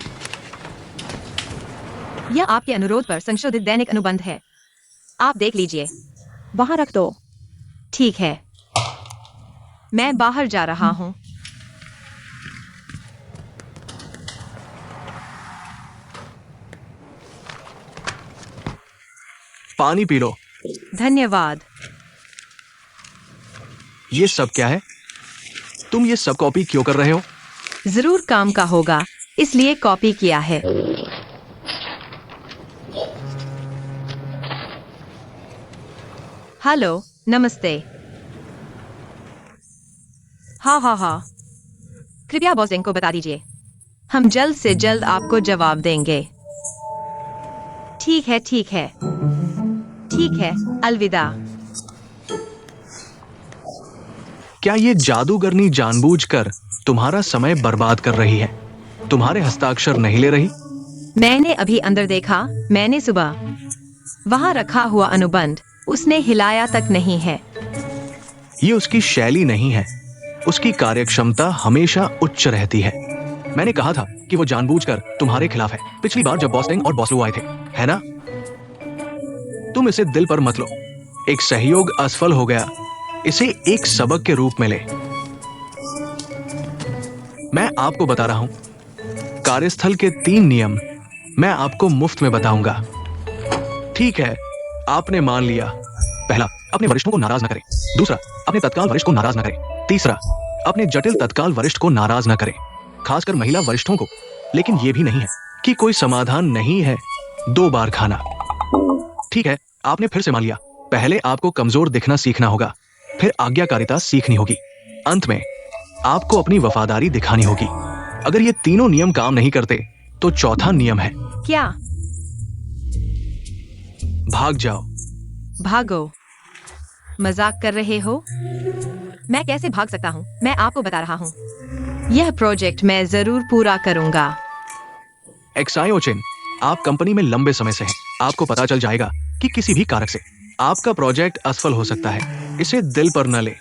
यह आपके अनुरोध पर संशोधित दैनिक अनुबंध है, आप देख लीजिए। वहां रख दो। ठीक है, मैं बाहर जा रहा हूँ। पानी पी लो। धन्यवाद। ये सब क्या है? तुम ये सब कॉपी क्यों कर रहे हो? जरूर काम का होगा, इसलिए कॉपी किया है। हेलो, नमस्ते। हाँ, कृपया बॉसिंग को बता दीजिए, हम जल्द से जल्द आपको जवाब देंगे। ठीक है, अलविदा। क्या ये जादूगरनी जानबूझकर तुम्हारा समय बर्बाद कर रही है? तुम्हारे हस्ताक्षर नहीं ले रही? मैंने अभी अंदर देखा, मैंने सुबह वहां रखा हुआ अनुबंध उसने हिलाया तक नहीं है। ये उसकी शैली नहीं है। उसकी कार्यक्षमता हमेशा उच्च रहती है। मैंने कहा था कि वो जानबूझकर तुम्हारे खिलाफ है, पिछली बार जब बॉस्टिंग और बॉसलू आए थे, है ना? तुम इसे दिल पर मत लो। एक सहयोग असफल हो गया, इसे एक सबक के रूप में ले। मैं आपको बता रहा हूं, कार्यस्थल के 3 नियम मैं आपको मुफ्त में बताऊंगा। ठीक है, आपने मान लिया। पहला, अपने वरिष्ठों को नाराज न करें। दूसरा, अपने तत्काल वरिष्ठ को नाराज न करें। तीसरा, अपने जटिल तत्काल वरिष्ठ को नाराज न करें, खासकर महिला वरिष्ठों को। लेकिन यह भी नहीं है कि कोई समाधान नहीं है 2 बार खाना। ठीक है, आपने फिर से मान लिया। पहले आपको कमजोर दिखना सीखना होगा, फिर आज्ञाकारिता सीखनी होगी, अंत में आपको अपनी वफादारी दिखानी होगी। अगर ये तीनों नियम काम नहीं करते तो चौथा नियम है, क्या? भाग जाओ। भागो? मजाक कर रहे हो? मैं कैसे भाग सकता हूँ? मैं आपको बता रहा हूँ, यह प्रोजेक्ट मैं जरूर पूरा करूंगा। एक्सायोचिन, आप कंपनी में लंबे समय से हैं। आपको पता चल जाएगा कि किसी भी कारक से आपका प्रोजेक्ट असफल हो सकता है। इसे दिल पर न ले।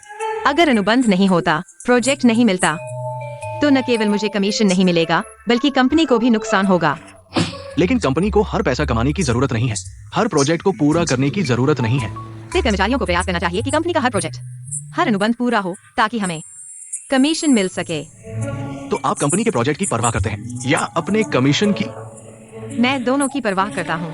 अगर अनुबंध नहीं होता, प्रोजेक्ट नहीं मिलता, तो न केवल मुझे कमीशन नहीं मिलेगा, बल्कि कंपनी को भी नुकसान होगा। लेकिन कंपनी को हर पैसा कमाने की जरूरत नहीं है, हर प्रोजेक्ट को पूरा करने की जरूरत नहीं है। सिर्फ कर्मचारियों को प्रयास करना चाहिए कि कंपनी का हर प्रोजेक्ट, हर अनुबंध पूरा हो, ताकि हमें कमीशन मिल सके। तो आप कंपनी के प्रोजेक्ट की परवाह करते हैं या अपने कमीशन की? मैं दोनों की परवाह करता हूँ।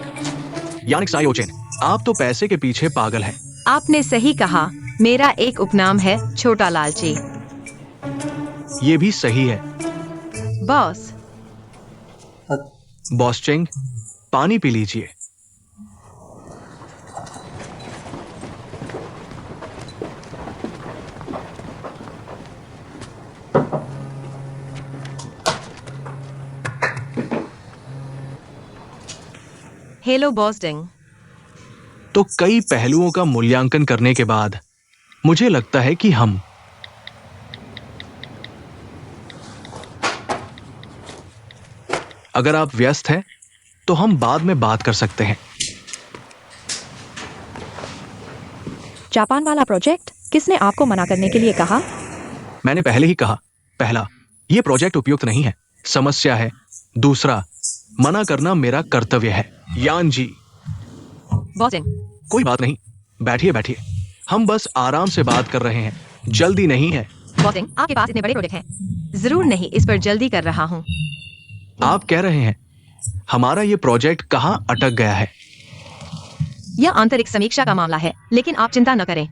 यानिक सायोचिन, आप तो पैसे के पीछे पागल हैं। आपने सही कहा। मेरा एक उपनाम है छोटा लालची। ये भी सही है। बॉस, बॉस चेंग, पानी पी लीजिए। हेलो बॉस्टिंग। तो कई पहलुओं का मूल्यांकन करने के बाद मुझे लगता है कि हम अगर आप व्यस्त हैं तो हम बाद में बात कर सकते हैं। जापान वाला प्रोजेक्ट किसने आपको मना करने के लिए कहा? मैंने पहले ही कहा, पहला, यह प्रोजेक्ट उपयुक्त नहीं है, समस्या है। दूसरा, मना करना मेरा कर्तव्य है। यान जी, बॉस्टिंग, कोई बात नहीं, बैठिए बैठिए, हम बस आराम से बात कर रहे हैं, जल्दी नहीं है। बॉस्टिंग, आपके पास इतने बड़े प्रोजेक्ट हैं। जरूर नहीं, इस पर जल्दी कर रहा हूँ। आप कह रहे हैं हमारा ये प्रोजेक्ट कहां अटक गया है? यह आंतरिक समीक्षा का मामला है, लेकिन आप चिंता न करें,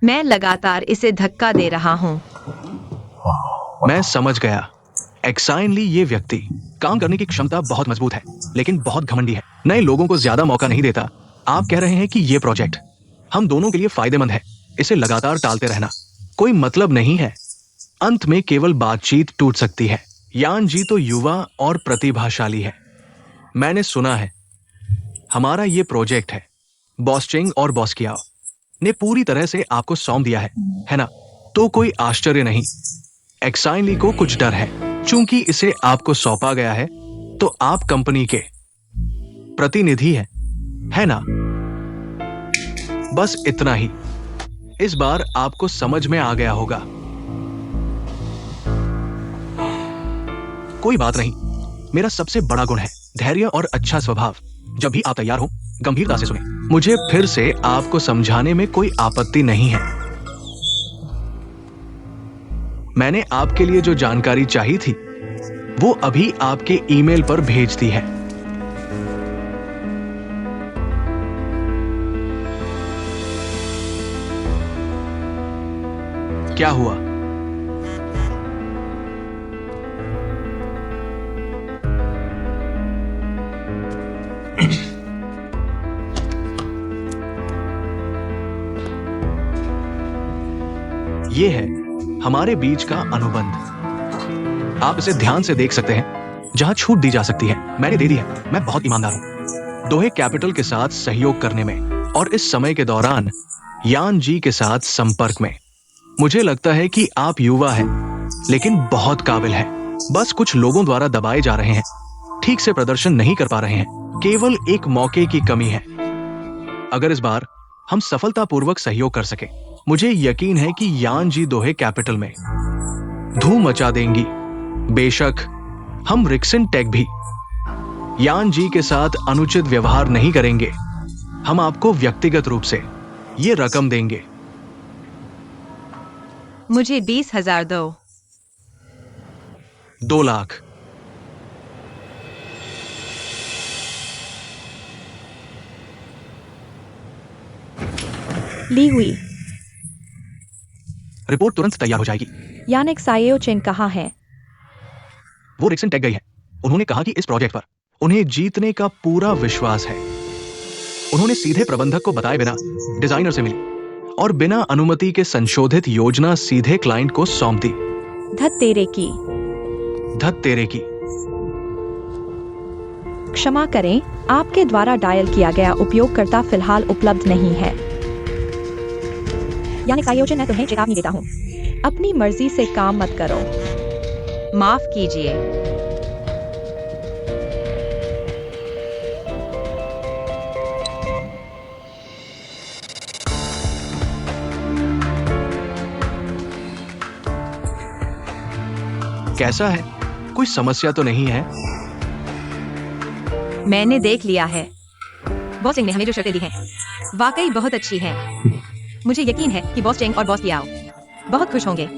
मैं लगातार इसे धक्का दे रहा हूँ। मैं समझ गया। एक्साइनली ये व्यक्ति काम करने की क्षमता बहुत मजबूत है, लेकिन बहुत घमंडी है, नए लोगों को ज्यादा मौका नहीं देता। आप कह रहे हैं कि ये प्रोजेक्ट हम दोनों के लिए फायदेमंद है, इसे लगातार टालते रहना कोई मतलब नहीं है, अंत में केवल बातचीत टूट सकती है। यान जी तो युवा और प्रतिभाशाली है, मैंने सुना है। हमारा ये प्रोजेक्ट है, बॉस्टिंग और बॉस्कियाओ, ने पूरी तरह से आपको सौंप दिया है ना? तो कोई आश्चर्य नहीं, एक्साइन ली को कुछ डर है। चूंकि इसे आपको सौंपा गया है, तो आप कंपनी के प्रतिनिधि हैं, है ना? बस इतना ही। इस बार आपको समझ में आ गया होगा। कोई बात नहीं, मेरा सबसे बड़ा गुण है धैर्य और अच्छा स्वभाव। जब भी आप तैयार हो, गंभीरता से सुने। मुझे फिर से आपको समझाने में कोई आपत्ति नहीं है। मैंने आपके लिए जो जानकारी चाहिए थी, वो अभी आपके ईमेल पर भेज दी है। क्या हुआ? ये है हमारे बीच का अनुबंध। आप इसे ध्यान से देख सकते हैं। जहां छूट दी जा सकती है, मैंने दे दी है। मैं बहुत ईमानदार हूं दोहे कैपिटल के साथ सहयोग करने में और इस समय के दौरान यान जी के साथ संपर्क में। मुझे लगता है कि आप युवा हैं, लेकिन बहुत काबिल हैं। बस कुछ लोगों द्वारा दबाए जा रहे हैं, ठीक से प्रदर्शन नहीं कर पा रहे हैं। केवल एक मौके की कमी है। अगर इस बार हम सफलतापूर्वक सहयोग कर सके, मुझे यकीन है कि यान जी दोहे कैपिटल में धूम मचा देंगी। बेशक हम रिक्सन टेक भी यान जी के साथ अनुचित व्यवहार नहीं करेंगे। हम आपको व्यक्तिगत रूप से ये रकम देंगे। मुझे 20,000 दो। 2 लाख। ली हुई। रिपोर्ट तुरंत तैयार हो जाएगी। यानिक सायोचिन कहाँ है? वो रिक्सन टेक गई है। उन्होंने कहा कि इस प्रोजेक्ट पर उन्हें जीतने का पूरा विश्वास है। उन्होंने सीधे प्रबंधक को बताए बिना डिजाइनर से मिली और बिना अनुमति के संशोधित योजना सीधे क्लाइंट को सौंप दी। धत तेरे की। धत तेरे की। क्षमा करें, आपके द्वारा डायल किया गया उपयोगकर्ता फिलहाल उपलब्ध नहीं है। यानी सायोजन, मैं तुम्हें चेतावनी देता हूँ, अपनी मर्जी से काम मत करो। माफ कीजिए। कैसा है? कोई समस्या तो नहीं है? मैंने देख लिया है। बॉस चेंग ने हमें जो शर्तें दी हैं, वाकई बहुत अच्छी हैं। मुझे यकीन है कि बॉस चेंग और बॉस लियाओ बहुत खुश होंगे।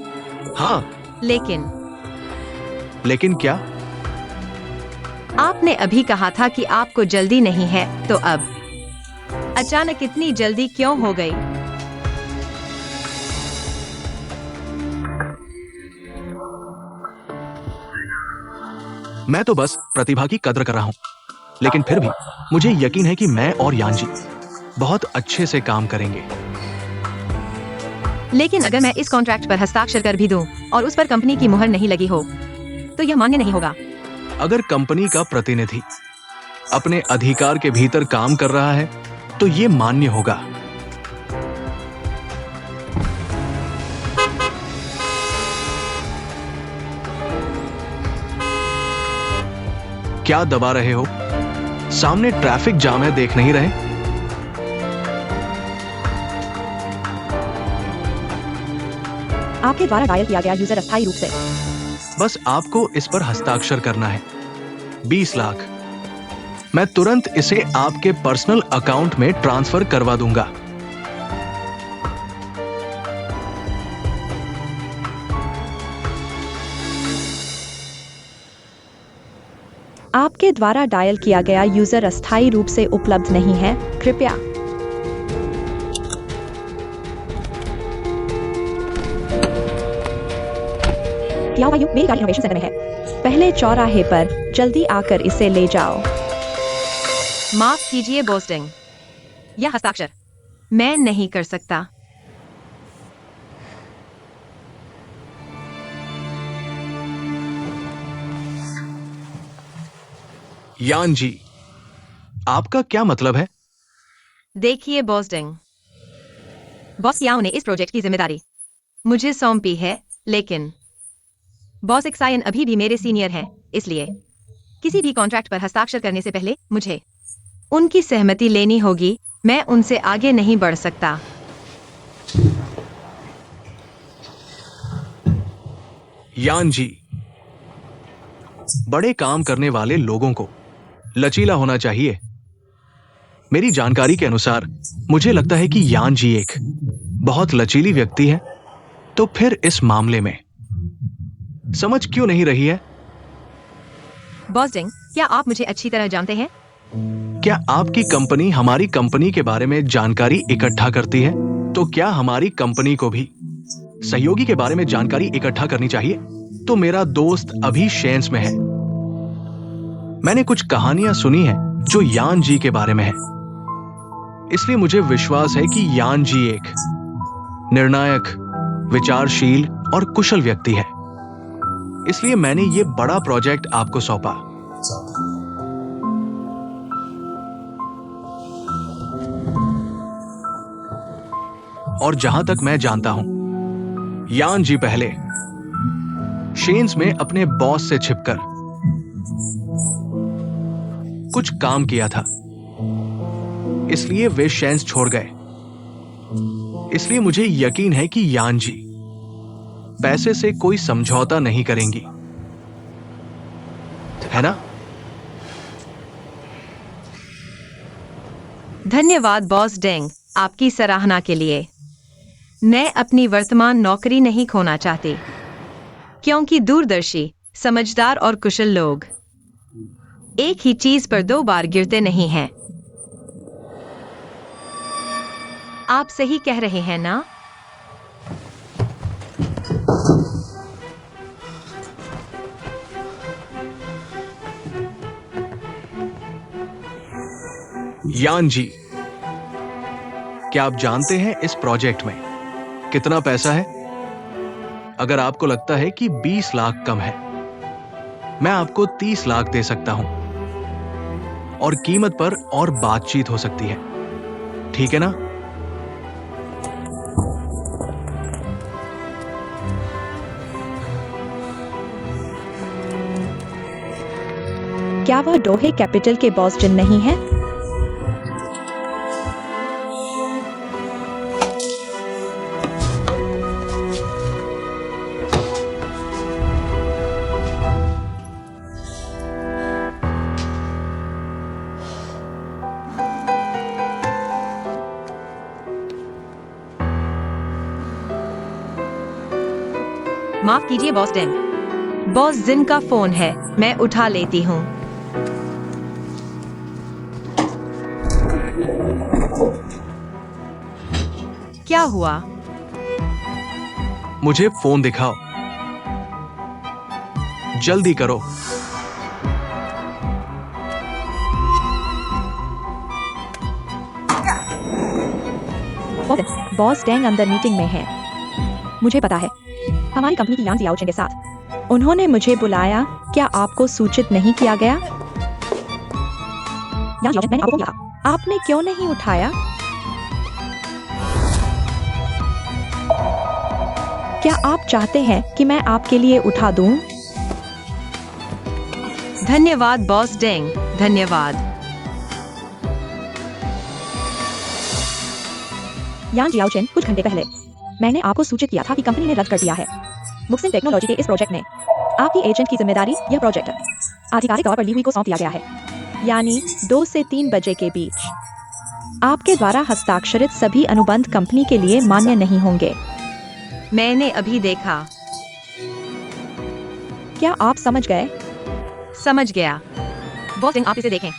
हाँ, लेकिन क्या? आपने अभी कहा था कि आपको जल्दी नहीं है, तो अब अचानक इतनी जल्दी क्यों हो गई? मैं तो बस प्रतिभा की कद्र कर रहा हूं, लेकिन फिर भी मुझे यकीन है कि मैं और यान जी बहुत अच्छे से काम करेंगे। लेकिन अगर मैं इस कॉन्ट्रैक्ट पर हस्ताक्षर कर भी दूं और उस पर कंपनी की मुहर नहीं लगी हो, तो यह मान्य नहीं होगा। अगर कंपनी का प्रतिनिधि अपने अधिकार के भीतर काम कर रहा है, तो ये मान्य होगा। क्या दबा रहे हो? सामने ट्रैफिक जाम है, देख नहीं रहे? आपके द्वारा डायल किया गया यूजर अस्थायी रूप से। बस आपको इस पर हस्ताक्षर करना है। 20 लाख। मैं तुरंत इसे आपके पर्सनल अकाउंट में ट्रांसफर करवा दूंगा। आपके द्वारा डायल किया गया यूजर अस्थायी रूप से उपलब्ध नहीं है, कृपया मेरी गाड़ी इनोवेशन सेंटर में है, पहले चौराहे पर, जल्दी आकर इसे ले जाओ। माफ कीजिए बोस्टिंग, यह हस्ताक्षर मैं नहीं कर सकता। यान जी, आपका क्या मतलब है? देखिए बोस्टिंग, बॉस कियाओ ने इस प्रोजेक्ट की जिम्मेदारी मुझे सौंपी है, लेकिन बॉस एक्सायन अभी भी मेरे सीनियर हैं, इसलिए किसी भी कॉन्ट्रैक्ट पर हस्ताक्षर करने से पहले मुझे उनकी सहमति लेनी होगी। मैं उनसे आगे नहीं बढ़ सकता। यान जी, बड़े काम करने वाले लोगों को लचीला होना चाहिए। मेरी जानकारी के अनुसार मुझे लगता है कि यान जी एक बहुत लचीली व्यक्ति है। तो फिर इस मामले में समझ क्यों नहीं रही है? बॉस डेंग, क्या आप मुझे अच्छी तरह जानते हैं? क्या आपकी कंपनी हमारी कंपनी के बारे में जानकारी इकट्ठा करती है? तो क्या हमारी कंपनी को भी सहयोगी के बारे में जानकारी इकट्ठा करनी चाहिए? तो मेरा दोस्त अभी शेन्स में है। मैंने कुछ कहानियां सुनी हैं जो यान जी के बारे में है, इसलिए मुझे विश्वास है कि यान जी एक निर्णायक, विचारशील और कुशल व्यक्ति है। इसलिए मैंने ये बड़ा प्रोजेक्ट आपको सौंपा। और जहां तक मैं जानता हूं, यान जी पहले शेन्स में अपने बॉस से छिपकर कुछ काम किया था, इसलिए वे शेन्स छोड़ गए। इसलिए मुझे यकीन है कि यान जी पैसे से कोई समझौता नहीं करेंगी, है ना? धन्यवाद बॉस डेंग, आपकी सराहना के लिए। मैं अपनी वर्तमान नौकरी नहीं खोना चाहती, क्योंकि दूरदर्शी, समझदार और कुशल लोग एक ही चीज पर 2 बार गिरते नहीं हैं। आप सही कह रहे हैं ना? यान जी, क्या आप जानते हैं इस प्रोजेक्ट में कितना पैसा है? अगर आपको लगता है कि 20 लाख कम है, मैं आपको 30 लाख दे सकता हूं और कीमत पर और बातचीत हो सकती है, ठीक है ना? क्या वह डोहे कैपिटल के बॉस जिन नहीं है? माफ कीजिए बॉस डेंग, बॉस जिन का फोन है, मैं उठा लेती हूँ। क्या हुआ? मुझे फोन दिखाओ, जल्दी करो। बॉस डेंग अंदर मीटिंग में है। मुझे पता है, हमारी कंपनी की यान जी याओचेंग के साथ उन्होंने मुझे बुलाया। क्या आपको सूचित नहीं किया गया? यान जी याओचेंग, मैंने आपको किया था, आपने क्यों नहीं उठाया? क्या आप चाहते हैं कि मैं आपके लिए उठा दूं? धन्यवाद बॉस डेंग, धन्यवाद। यान जी याओचेंग, कुछ घंटे पहले मैंने आपको सूचित किया था कि कंपनी ने रद्द कर दिया है। मुक्सिन टेक्नोलॉजी के इस प्रोजेक्ट में आपकी एजेंट की जिम्मेदारी यह प्रोजेक्ट आधिकारिक तौर पर ली हुई को सौंप दिया गया है, यानी 2 से 3 बजे के बीच। आपके द्वारा हस्ताक्षरित सभी अनुबंध कंपनी के लिए मान्य नहीं होंगे। मैंने अभी देखा। क्या आप समझ गए? समझ गया। बॉस डेंग, आप इसे देखें।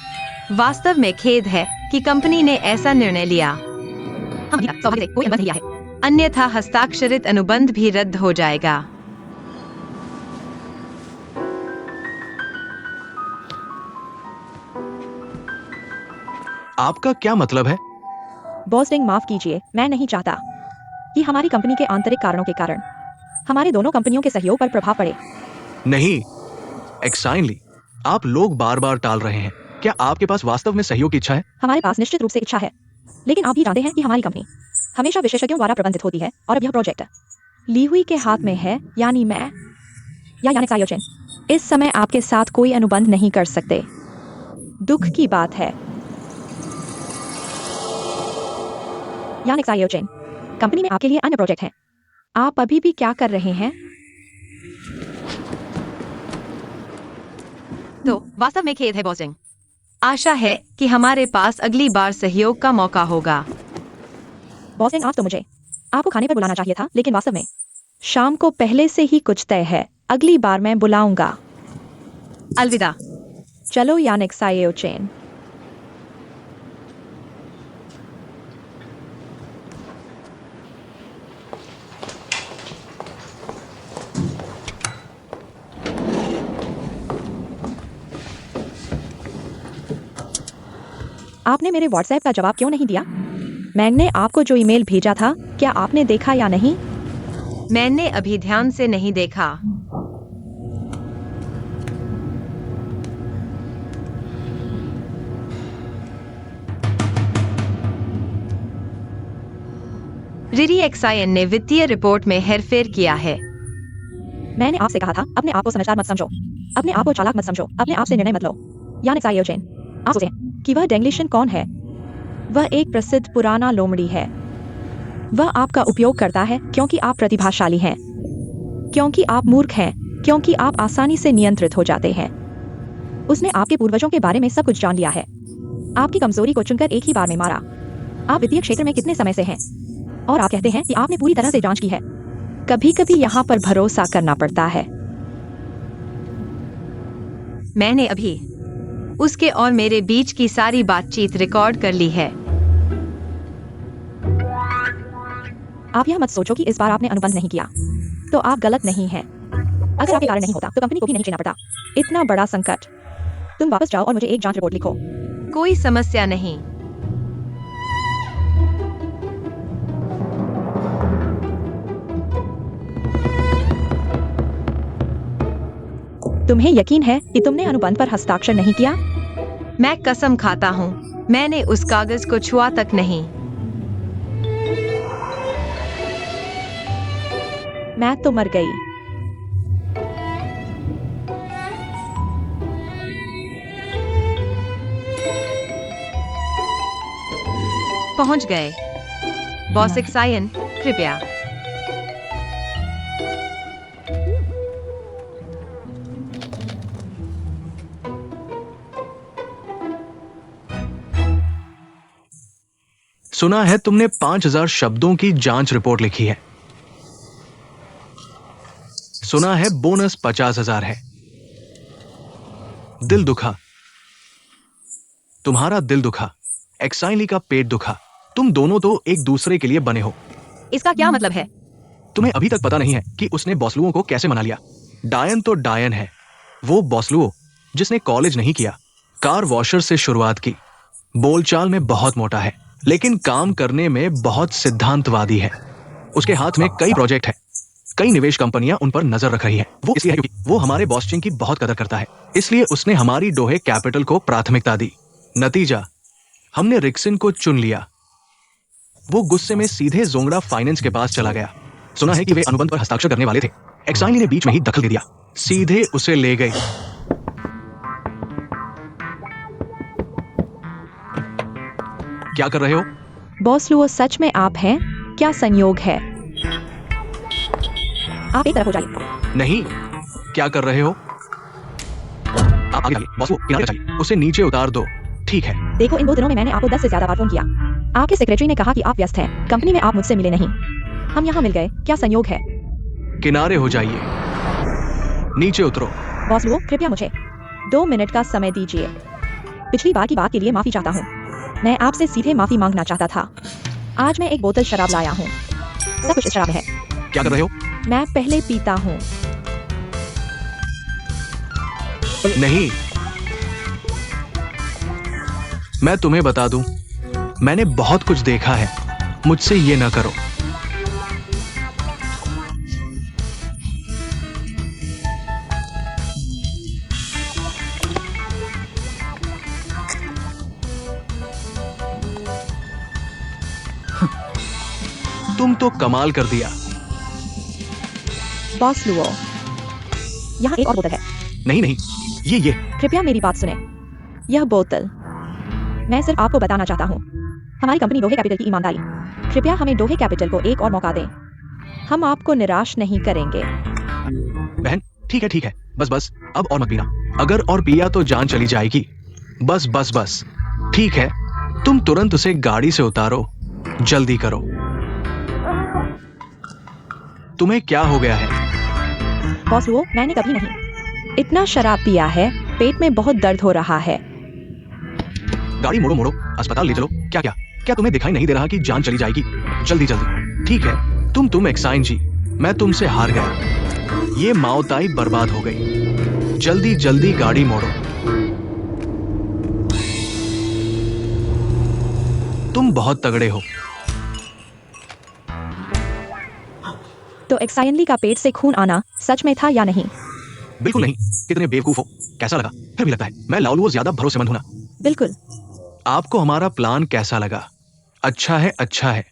वास्तव में खेद है कि कंपनी ने ऐसा निर्णय लिया। हम सौभाग्य से कोई अनुबंध नहीं लिया है, अन्यथा हस्ताक्षरित अनुबंध भी रद्द हो जाएगा। आपका क्या मतलब है? बॉस डेंग, माफ कीजिए, मैं नहीं चाहता कि हमारी कंपनी के आंतरिक कारणों के कारण हमारे दोनों कंपनियों के सहयोग पर प्रभाव पड़े। नहीं, एक्साइनली, आप लोग बार बार टाल रहे हैं। क्या आपके पास वास्तव में सहयोग की इच्छा है? हमारे पास निश्चित रूप से इच्छा है, लेकिन आप भी जानते हैं कि हमारी कंपनी हमेशा विशेषज्ञों द्वारा प्रबंधित होती है और अब यह प्रोजेक्ट ली हुई के हाथ में है, यानी मैं या यानिक सायोचेन इस समय आपके साथ कोई अनुबंध नहीं कर सकते। दुख की बात है। यानिक सायोचेन, कंपनी में आपके लिए अन्य प्रोजेक्ट हैं। आप अभी भी क्या कर रहे हैं? तो वास्तव में खेद है बॉसिंग। आशा है कि हमारे पास अगली बार सहयोग का मौका होगा। बॉसिंग, आज तो मुझे आपको खाने पर बुलाना चाहिए था, लेकिन वास्तव में शाम को पहले से ही कुछ तय है। अगली बार मैं बुलाऊंगा। अलविदा। चलो यानिक सायोचेन। आपने मेरे व्हाट्सएप का जवाब क्यों नहीं दिया? मैंने आपको जो ईमेल भेजा था, क्या आपने देखा या नहीं? मैंने अभी ध्यान से नहीं देखा। रिरी एक्साइन ने वित्तीय रिपोर्ट में हेरफेर किया है। मैंने आपसे कहा था, अपने आप को समझदार मत समझो, अपने आप को चालाक मत समझो, अपने आप से निर्णय मत लो। यानिक सायोचेन, आप सोचें कि वह डेंग्लिशन कौन है? वह एक प्रसिद्ध पुराना लोमड़ी है। वह आपका उपयोग करता है क्योंकि आप प्रतिभाशाली हैं, क्योंकि आप मूर्ख हैं, क्योंकि आप आसानी से नियंत्रित हो जाते हैं। उसने आपके पूर्वजों के बारे में सब कुछ जान लिया है। आपकी कमजोरी को चुनकर एक ही बार में मारा। आप वित्तीय क्षेत्र में कितने समय से हैं? और आप कहते हैं कि आपने पूरी तरह से जांच की है। कभी कभी यहाँ पर भरोसा करना पड़ता है। मैंने अभी उसके और मेरे बीच की सारी बातचीत रिकॉर्ड कर ली है। आप यह मत सोचो कि इस बार आपने अनुबंध नहीं किया तो आप गलत नहीं हैं। अगर आपके कारण नहीं होता तो कंपनी को भी नहीं झेलना पड़ता इतना बड़ा संकट। तुम वापस जाओ और मुझे एक जांच रिपोर्ट लिखो। कोई समस्या नहीं। तुम्हें यकीन है कि तुमने अनुबंध पर हस्ताक्षर नहीं किया? मैं कसम खाता हूँ, मैंने उस कागज को छुआ तक नहीं। मैं तो मर गई। पहुंच गए। बॉस एक्साइन, कृपया। सुना है तुमने 5,000 शब्दों की जांच रिपोर्ट लिखी है। सुना है बोनस 50,000 है। दिल दुखा, तुम्हारा दिल दुखा, एक्साइनली का पेट दुखा। तुम दोनों तो एक दूसरे के लिए बने हो। इसका क्या मतलब है? तुम्हें अभी तक पता नहीं है कि उसने बॉसलुओं को कैसे मना लिया। डायन तो डायन है, वो बॉसलुओ जिसने कॉलेज नहीं किया, कार वॉशर से शुरुआत की, बोलचाल में बहुत मोटा है, लेकिन काम करने में बहुत सिद्धांतवादी है। उसके हाथ में कई प्रोजेक्ट हैं, कई निवेश कंपनियां उन पर नजर रख रही हैं। वो इसलिए है क्योंकि वो हमारे बॉस चिंग की बहुत कदर करता है, इसलिए उसने हमारी डोहे कैपिटल को प्राथमिकता दी। नतीजा, हमने रिक्सन को चुन लिया। वो गुस्से में सीधे जोंगड़ा फाइनेंस के पास चला गया। सुना है कि वे अनुबंध पर हस्ताक्षर करने वाले थे। एक्साइनली ने बीच में ही दखल दे दिया, सीधे उसे ले गई। क्या कर रहे हो? बॉस लुओ, सच में आप हैं? क्या संयोग है? आप एक तरफ हो जाइए। नहीं, क्या कर रहे हो? आप आगे जाइए, बॉस को किनारे जाइए, उसे नीचे उतार दो। ठीक है। देखो, इन 2 दिनों में मैंने आपको 10 से ज्यादा बार फोन किया। आपके सेक्रेटरी ने कहा कि आप व्यस्त हैं, कंपनी में आप मुझसे मिले नहीं। हम यहाँ मिल गए, क्या संयोग है? किनारे हो जाइए, नीचे उतरो। बॉस लुओ, कृपया मुझे 2 मिनट का समय दीजिए। पिछली बार की बात के लिए माफी चाहता हूँ। मैं आपसे सीधे माफी मांगना चाहता था। आज मैं एक बोतल शराब लाया हूँ। सब कुछ इस शराब में है। क्या कर रहे हो? मैं पहले पीता हूँ। नहीं, मैं तुम्हें बता दूं, मैंने बहुत कुछ देखा है, मुझसे ये ना करो। तो कमाल कर दिया। बॉस लुओ, यहाँ एक और बोतल है। नहीं नहीं, ये कृपया मेरी बात सुने। यह बोतल, मैं सिर्फ आपको बताना चाहता हूँ, हमारी कंपनी डोहे कैपिटल की ईमानदारी। कृपया हमें डोहे कैपिटल को एक और मौका दें। हम आपको निराश नहीं करेंगे। बहन, ठीक है, बस अब और मत पीना। अगर और पिया तो जान चली जाएगी। बस। ठीक है, तुम तुरंत उसे गाड़ी से उतारो, जल्दी करो। तुम्हें क्या हो गया है? बॉस लुओ, मैंने कभी नहीं इतना शराब पिया है। पेट में बहुत दर्द हो रहा है। गाड़ी मोड़ो, अस्पताल ले चलो। क्या तुम्हें दिखाई नहीं दे रहा कि जान चली जाएगी? जल्दी। ठीक है, तुम एक्साइन जी, मैं तुमसे हार गया। ये माओताई बर्बाद हो गई। जल्दी गाड़ी मोड़ो। तुम बहुत तगड़े हो। तो एक्साइनली का पेट से खून आना सच में था या नहीं? बिल्कुल नहीं। कितने बेवकूफ हो। कैसा लगा? फिर भी लगता है मैं लाउलुओ ज्यादा भरोसेमंद हूं ना। बिल्कुल। आपको हमारा प्लान कैसा लगा? अच्छा है।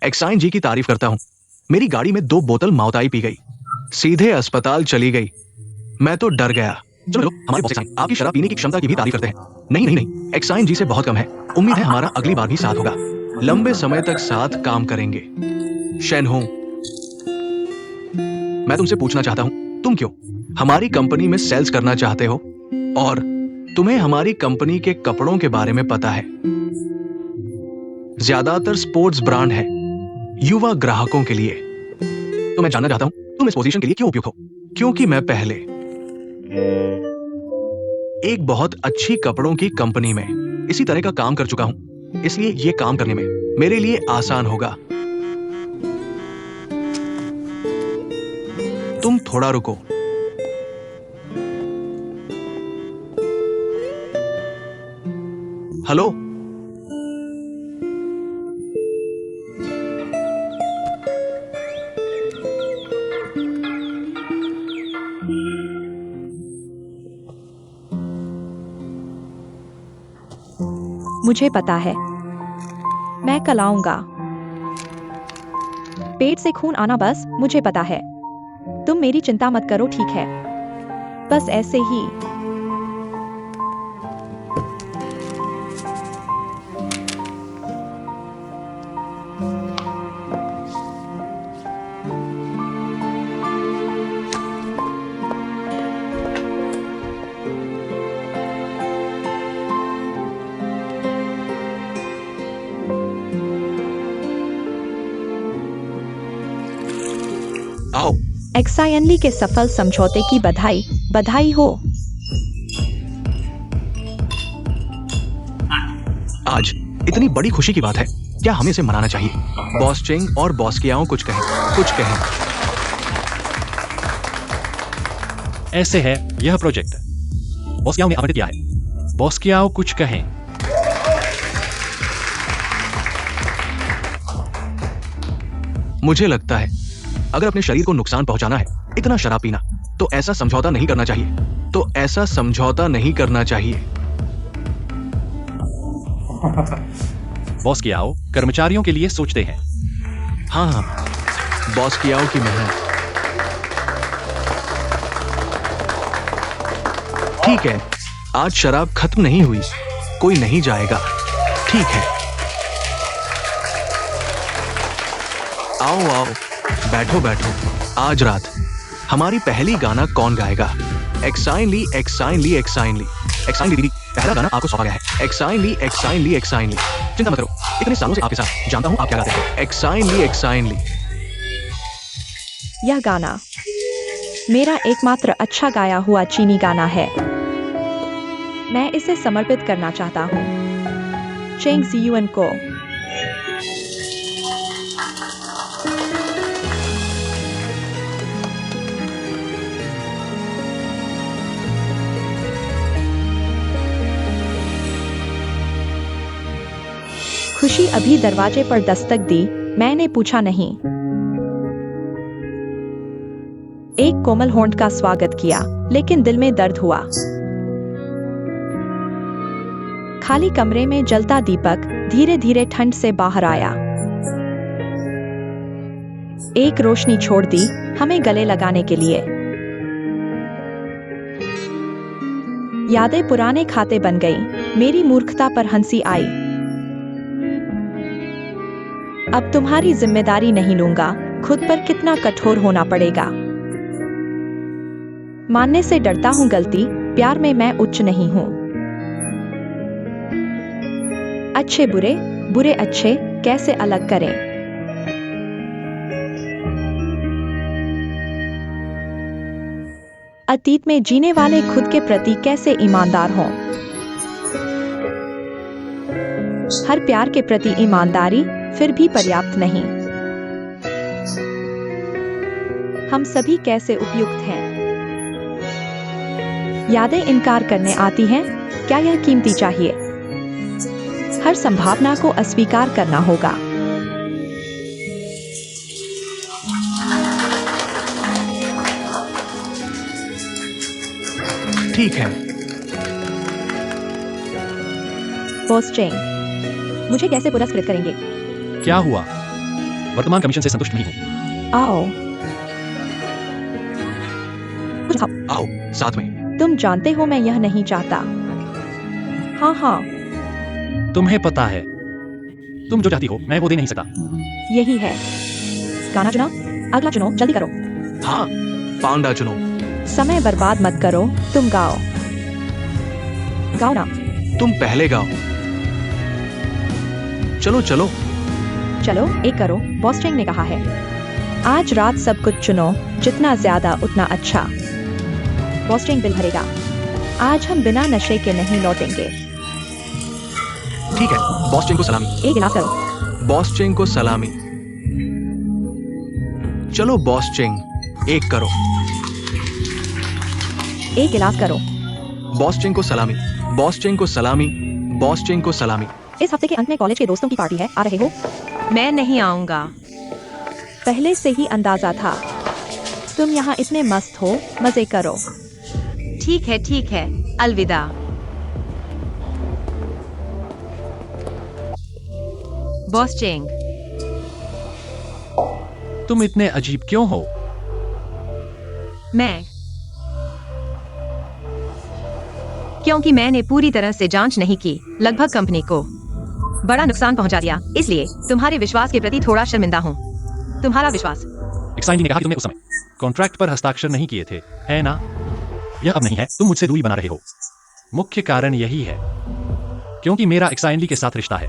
एक्साइन जी की तारीफ करता हूं। मेरी गाड़ी में 2 बोतल माओताई पी गई, सीधे अस्पताल चली गई। मैं तो डर गया। चलो, हमारे बॉस एक्साइन आपकी शराब पीने की क्षमता की भी तारीफ करते हैं। नहीं, एक्साइन जी से बहुत कम है। उम्मीद है हमारा अगली बार भी साथ होगा। लंबे समय तक साथ काम करेंगे। शेनहो, मैं तुमसे पूछना चाहता हूं, तुम क्यों हमारी कंपनी में सेल्स करना चाहते हो? और तुम्हें हमारी कंपनी के कपड़ों के बारे में पता है। ज्यादातर स्पोर्ट्स ब्रांड है युवा ग्राहकों के लिए। तो मैं जानना चाहता हूं, तुम इस पोजीशन के लिए क्यों उपयुक्त हो? क्योंकि मैं पहले एक बहुत अच्छी कपड़ों की कंपनी में इसी तरह का काम कर चुका हूं, इसलिए ये काम करने में मेरे लिए आसान होगा। तुम थोड़ा रुको। हेलो, मुझे पता है, मैं कल आऊंगा। पेट से खून आना बस मुझे पता है। तुम मेरी चिंता मत करो, ठीक है? बस ऐसे ही। आओ। एक्साइनली के सफल समझौते की बधाई हो। आज इतनी बड़ी खुशी की बात है, क्या हमें इसे मनाना चाहिए? बॉस चेंग और बॉस कियाओ कुछ कहें। ऐसे है यह प्रोजेक्ट। बॉस कियाओ ने आवंटित किया है। बॉस कियाओ कुछ कहें। मुझे लगता है अगर अपने शरीर को नुकसान पहुंचाना है, इतना शराब पीना, तो ऐसा समझौता नहीं करना चाहिए। बॉस कियाओ कर्मचारियों के लिए सोचते हैं। हाँ, बॉस कियाओ की मेहनत। ठीक है, आज शराब खत्म नहीं हुई, कोई नहीं जाएगा। ठीक है, आओ, बैठो। आज रात हमारी पहली गाना कौन गाएगा? एक्साइनली दीदी, पहला गाना आपको सौंपा गया है। एक्साइनली। चिंता मत करो, इतने सालों से आपके साथ जानता हूं आप क्या गाते हैं। एक्साइनली। यह गाना मेरा एकमात्र अच्छा गाया हुआ चीनी गाना है। मैं इसे समर्पित करना चाहता हूँ चेंग जियुन को। खुशी अभी दरवाजे पर दस्तक दी। मैंने पूछा नहीं। एक कोमल होंठ का स्वागत किया, लेकिन दिल में दर्द हुआ। खाली कमरे में जलता दीपक धीरे धीरे ठंड से बाहर आया। एक रोशनी छोड़ दी हमें गले लगाने के लिए। यादें पुराने खाते बन गई, मेरी मूर्खता पर हंसी आई। अब तुम्हारी जिम्मेदारी नहीं लूंगा, खुद पर कितना कठोर होना पड़ेगा। मानने से डरता हूं गलती, प्यार में मैं उच्च नहीं हूं। अच्छे बुरे, बुरे अच्छे कैसे अलग करें? अतीत में जीने वाले खुद के प्रति कैसे ईमानदार हों? हर प्यार के प्रति ईमानदारी फिर भी पर्याप्त नहीं। हम सभी कैसे उपयुक्त हैं? यादें इनकार करने आती हैं, क्या यह कीमती चाहिए? हर संभावना को अस्वीकार करना होगा। ठीक है। बॉस चेंग, मुझे कैसे पुरस्कृत करेंगे? क्या हुआ? वर्तमान कमीशन से संतुष्ट नहीं हूँ। आओ कुछ खाओ। आओ साथ में। तुम जानते हो मैं यह नहीं चाहता। हाँ हाँ, तुम्हें पता है, तुम जो चाहती हो मैं वो दे नहीं सकता। यही है। गाना चुनाव, अगला चुनो, जल्दी करो। हाँ, पांडा चुनो। समय बर्बाद मत करो, तुम गाओ। गाओ ना। तुम पहले गाओ। चलो चलो। चलो एक करो, बॉस चेंग ने कहा है। आज रात सब कुछ चुनो, जितना ज्यादा उतना अच्छा। बॉस चेंग बिल भरेगा। आज हम बिना नशे के नहीं लौटेंगे। ठीक है, बॉस चेंग को सलामी। एक गिलास करो। बॉस चेंग को सलामी। चलो बॉस चेंग, एक करो। एक गिलास करो। बॉस चेंग को सलामी। बॉस चेंग को सलामी। बॉस चेंग को सलामी। इस हफ्ते के अंत में कॉलेज के दोस्तों की पार्टी है, आ रहे हो? मैं नहीं आऊंगा। पहले से ही अंदाजा था। तुम यहाँ इतने मस्त हो, मजे करो। ठीक है, अलविदा। बॉस चेंग, तुम इतने अजीब क्यों हो? क्योंकि मैंने पूरी तरह से जांच नहीं की, लगभग कंपनी को बड़ा नुकसान पहुंचा दिया, इसलिए तुम्हारे विश्वास के प्रति थोड़ा शर्मिंदा हूं। तुम्हारा विश्वास। एक्साइनी ने कहा कि तुमने उस समय कॉन्ट्रैक्ट पर हस्ताक्षर नहीं किए थे, है ना? यह अब नहीं है, तुम मुझसे दूरी बना रहे हो। मुख्य कारण यही है क्योंकि मेरा एक्साइनली के साथ रिश्ता है।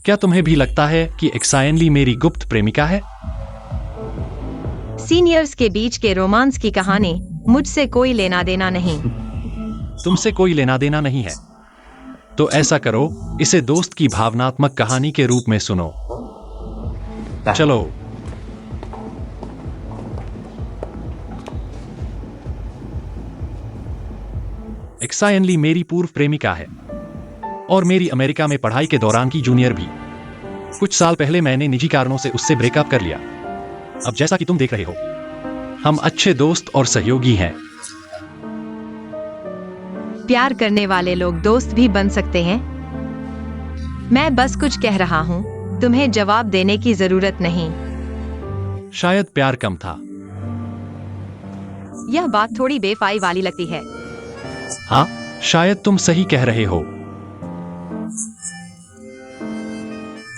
क्या तुम्हें भी लगता है कि एक्साइनली मेरी गुप्त प्रेमिका है? सीनियर्स के बीच के रोमांस की कहानी मुझसे कोई लेना देना नहीं। तुमसे कोई लेना देना नहीं है तो ऐसा करो, इसे दोस्त की भावनात्मक कहानी के रूप में सुनो। चलो। एक्साइनली मेरी पूर्व प्रेमिका है और मेरी अमेरिका में पढ़ाई के दौरान की जूनियर भी। कुछ साल पहले मैंने निजी कारणों से उससे ब्रेकअप कर लिया। अब जैसा कि तुम देख रहे हो, हम अच्छे दोस्त और सहयोगी हैं। प्यार करने वाले लोग दोस्त भी बन सकते हैं। मैं बस कुछ कह रहा हूं, तुम्हें जवाब देने की जरूरत नहीं। शायद प्यार कम था। यह बात थोड़ी बेफाई वाली लगती है। हाँ, शायद तुम सही कह रहे हो।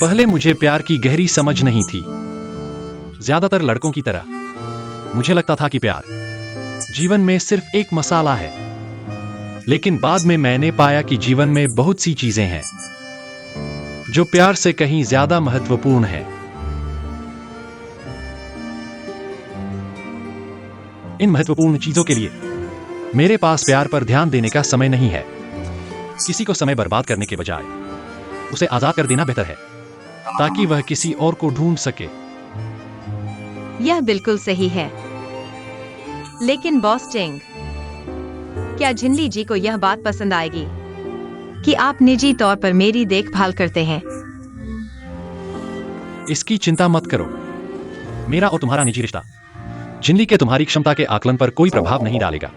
पहले मुझे प्यार की गहरी समझ नहीं थी। ज्यादातर लड़कों की तरह मुझे लगता था कि प्यार जीवन में सिर्फ एक मसाला है, लेकिन बाद में मैंने पाया कि जीवन में बहुत सी चीजें हैं जो प्यार से कहीं ज्यादा महत्वपूर्ण है। इन महत्वपूर्ण चीजों के लिए मेरे पास प्यार पर ध्यान देने का समय नहीं है। किसी को समय बर्बाद करने के बजाय उसे आजाद कर देना बेहतर है ताकि वह किसी और को ढूंढ सके। यह बिल्कुल सही है। लेकिन बॉस चेंग, क्या झिनली जी को यह बात पसंद आएगी कि आप निजी तौर पर मेरी देखभाल करते हैं? इसकी चिंता मत करो। मेरा और तुम्हारा निजी रिश्ता झिनली के तुम्हारी क्षमता के आकलन पर कोई प्रभाव नहीं डालेगा।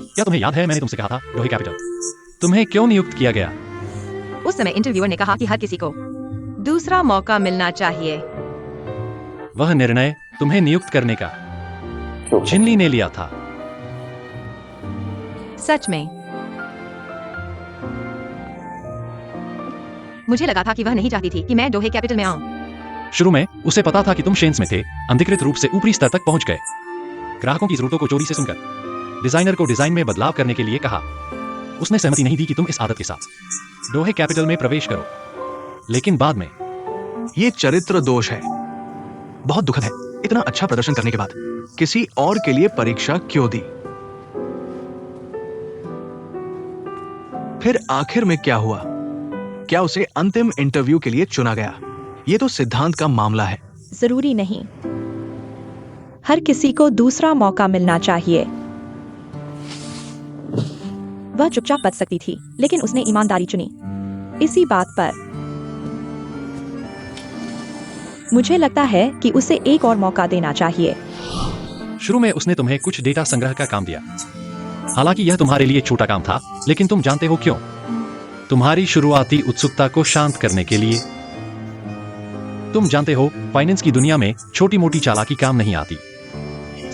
क्या तुम्हें याद है मैंने तुमसे कहा था रोही कैपिटल तुम्हें क्यों नियुक्त किया गया? उस समय इंटरव्यूअर ने कहा कि हर किसी को दूसरा मौका मिलना चाहिए। वह निर्णय तुम्हें नियुक्त करने का झिनली ने लिया था। सच में मुझे लगा था कि वह नहीं चाहती थी कि मैं डोहे कैपिटल में आऊं। शुरू में उसे पता था कि तुम शेन्स में थे, अनधिकृत रूप से ऊपरी स्तर तक पहुंच गए। ग्राहकों की जरूरतों को चोरी से सुनकर डिजाइनर को डिजाइन में बदलाव करने के लिए कहा। उसने सहमति नहीं दी कि तुम इस आदत के साथ डोहे कैपिटल में प्रवेश करो। लेकिन बाद में ये चरित्र दोष है। बहुत दुखद है, इतना अच्छा प्रदर्शन करने के बाद किसी और के लिए परीक्षा क्यों दी? फिर आखिर में क्या हुआ? क्या उसे अंतिम इंटरव्यू के लिए चुना गया? ये तो सिद्धांत का मामला है। जरूरी नहीं, हर किसी को दूसरा मौका मिलना चाहिए। वह चुपचाप बच सकती थी, लेकिन उसने ईमानदारी चुनी। इसी बात पर मुझे लगता है कि उसे एक और मौका देना चाहिए। शुरू में उसने तुम्हें कुछ डेटा संग्रह का काम दिया। हालांकि यह तुम्हारे लिए छोटा काम था, लेकिन तुम जानते हो क्यों? तुम्हारी शुरुआती उत्सुकता को शांत करने के लिए। तुम जानते हो, फाइनेंस की दुनिया में छोटी मोटी चालाकी काम नहीं आती।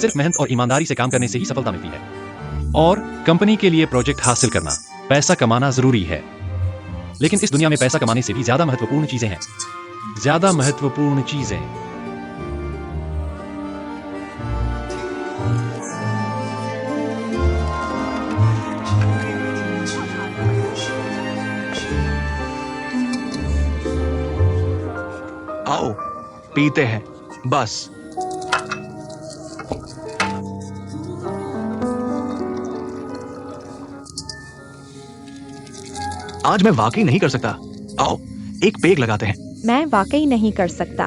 सिर्फ मेहनत और ईमानदारी से काम करने से ही सफलता मिलती है। और कंपनी के लिए प्रोजेक्ट हासिल करना, पैसा कमाना जरूरी है, लेकिन इस दुनिया में पैसा कमाने से भी ज्यादा महत्वपूर्ण चीजें हैं। ज्यादा महत्वपूर्ण चीजें। आओ पीते हैं बस। आज मैं वाकई नहीं कर सकता। आओ एक पेग लगाते हैं। मैं वाकई नहीं कर सकता।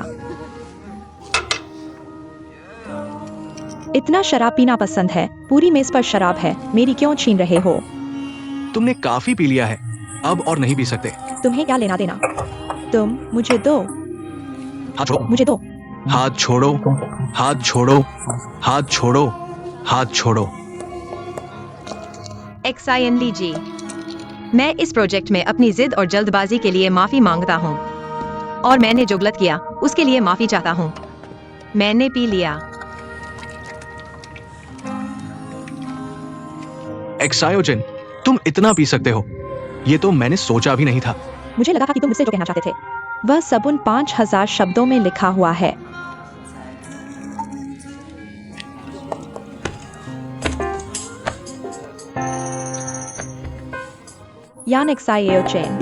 इतना शराब पीना पसंद है। पूरी मेज पर शराब है, मेरी क्यों छीन रहे हो? तुमने काफी पी लिया है, अब और नहीं पी सकते। तुम्हें क्या लेना देना? तुम मुझे दो, हाथ छोड़ो, मुझे दो। हाथ छोड़ो, हाथ छोड़ो, हाथ छोड़ो, हाथ छोड़ो। एक्साइन लीजिए। मैं इस प्रोजेक्ट में अपनी जिद और जल्दबाजी के लिए माफी मांगता हूँ, और मैंने जो गलत किया उसके लिए माफी चाहता हूँ। मैंने पी लिया। एक्सायोजिन, तुम इतना पी सकते हो, ये तो मैंने सोचा भी नहीं था। मुझे लगा था कि तुम मुझसे जो कहना चाहते थे वह सब उन 5000 शब्दों में लिखा हुआ है। यान एक्सायोजिन,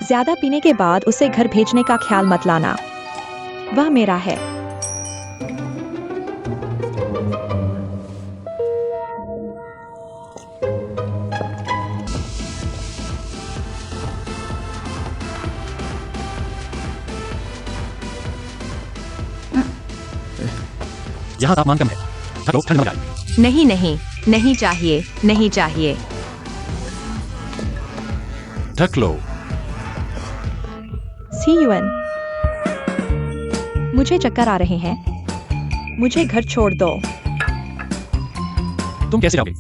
ज्यादा पीने के बाद उसे घर भेजने का ख्याल मत लाना, वह मेरा है। यहाँ तापमान कम है। ढक लो, ठंड लग जाएगी। नहीं नहीं, नहीं चाहिए, नहीं चाहिए। ढक लो। सीयुएन, मुझे चक्कर आ रहे हैं, मुझे घर छोड़ दो। तुम कैसे जाओगे?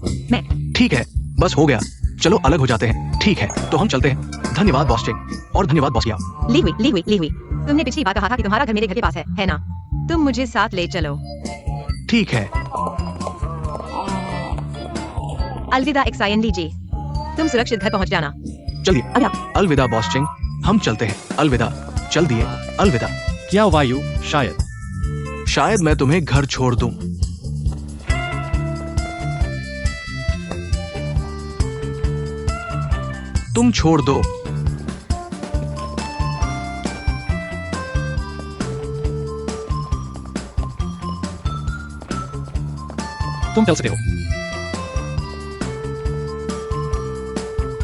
ठीक है, बस हो गया। चलो अलग हो जाते हैं। ठीक है, तो हम चलते हैं। धन्यवाद बॉस चिंग, और धन्यवाद बॉस याओ। ली हुई। तुमने पिछली बार कहा था कि तुम्हारा घर मेरे घर के पास है ना? तुम मुझे साथ ले चलो। ठीक है, अलविदा एक्साइन लीजिए। तुम सुरक्षित घर पहुंच जाना। चलिए। अगला। अलविदा बॉस चिंग, हम चलते हैं। अलविदा, चल दिए। अलविदा। क्या वायु? शायद। शायद मैं तुम्हें घर छोड़ दूं। तुम छोड़ दो। तुम चल सकते हो।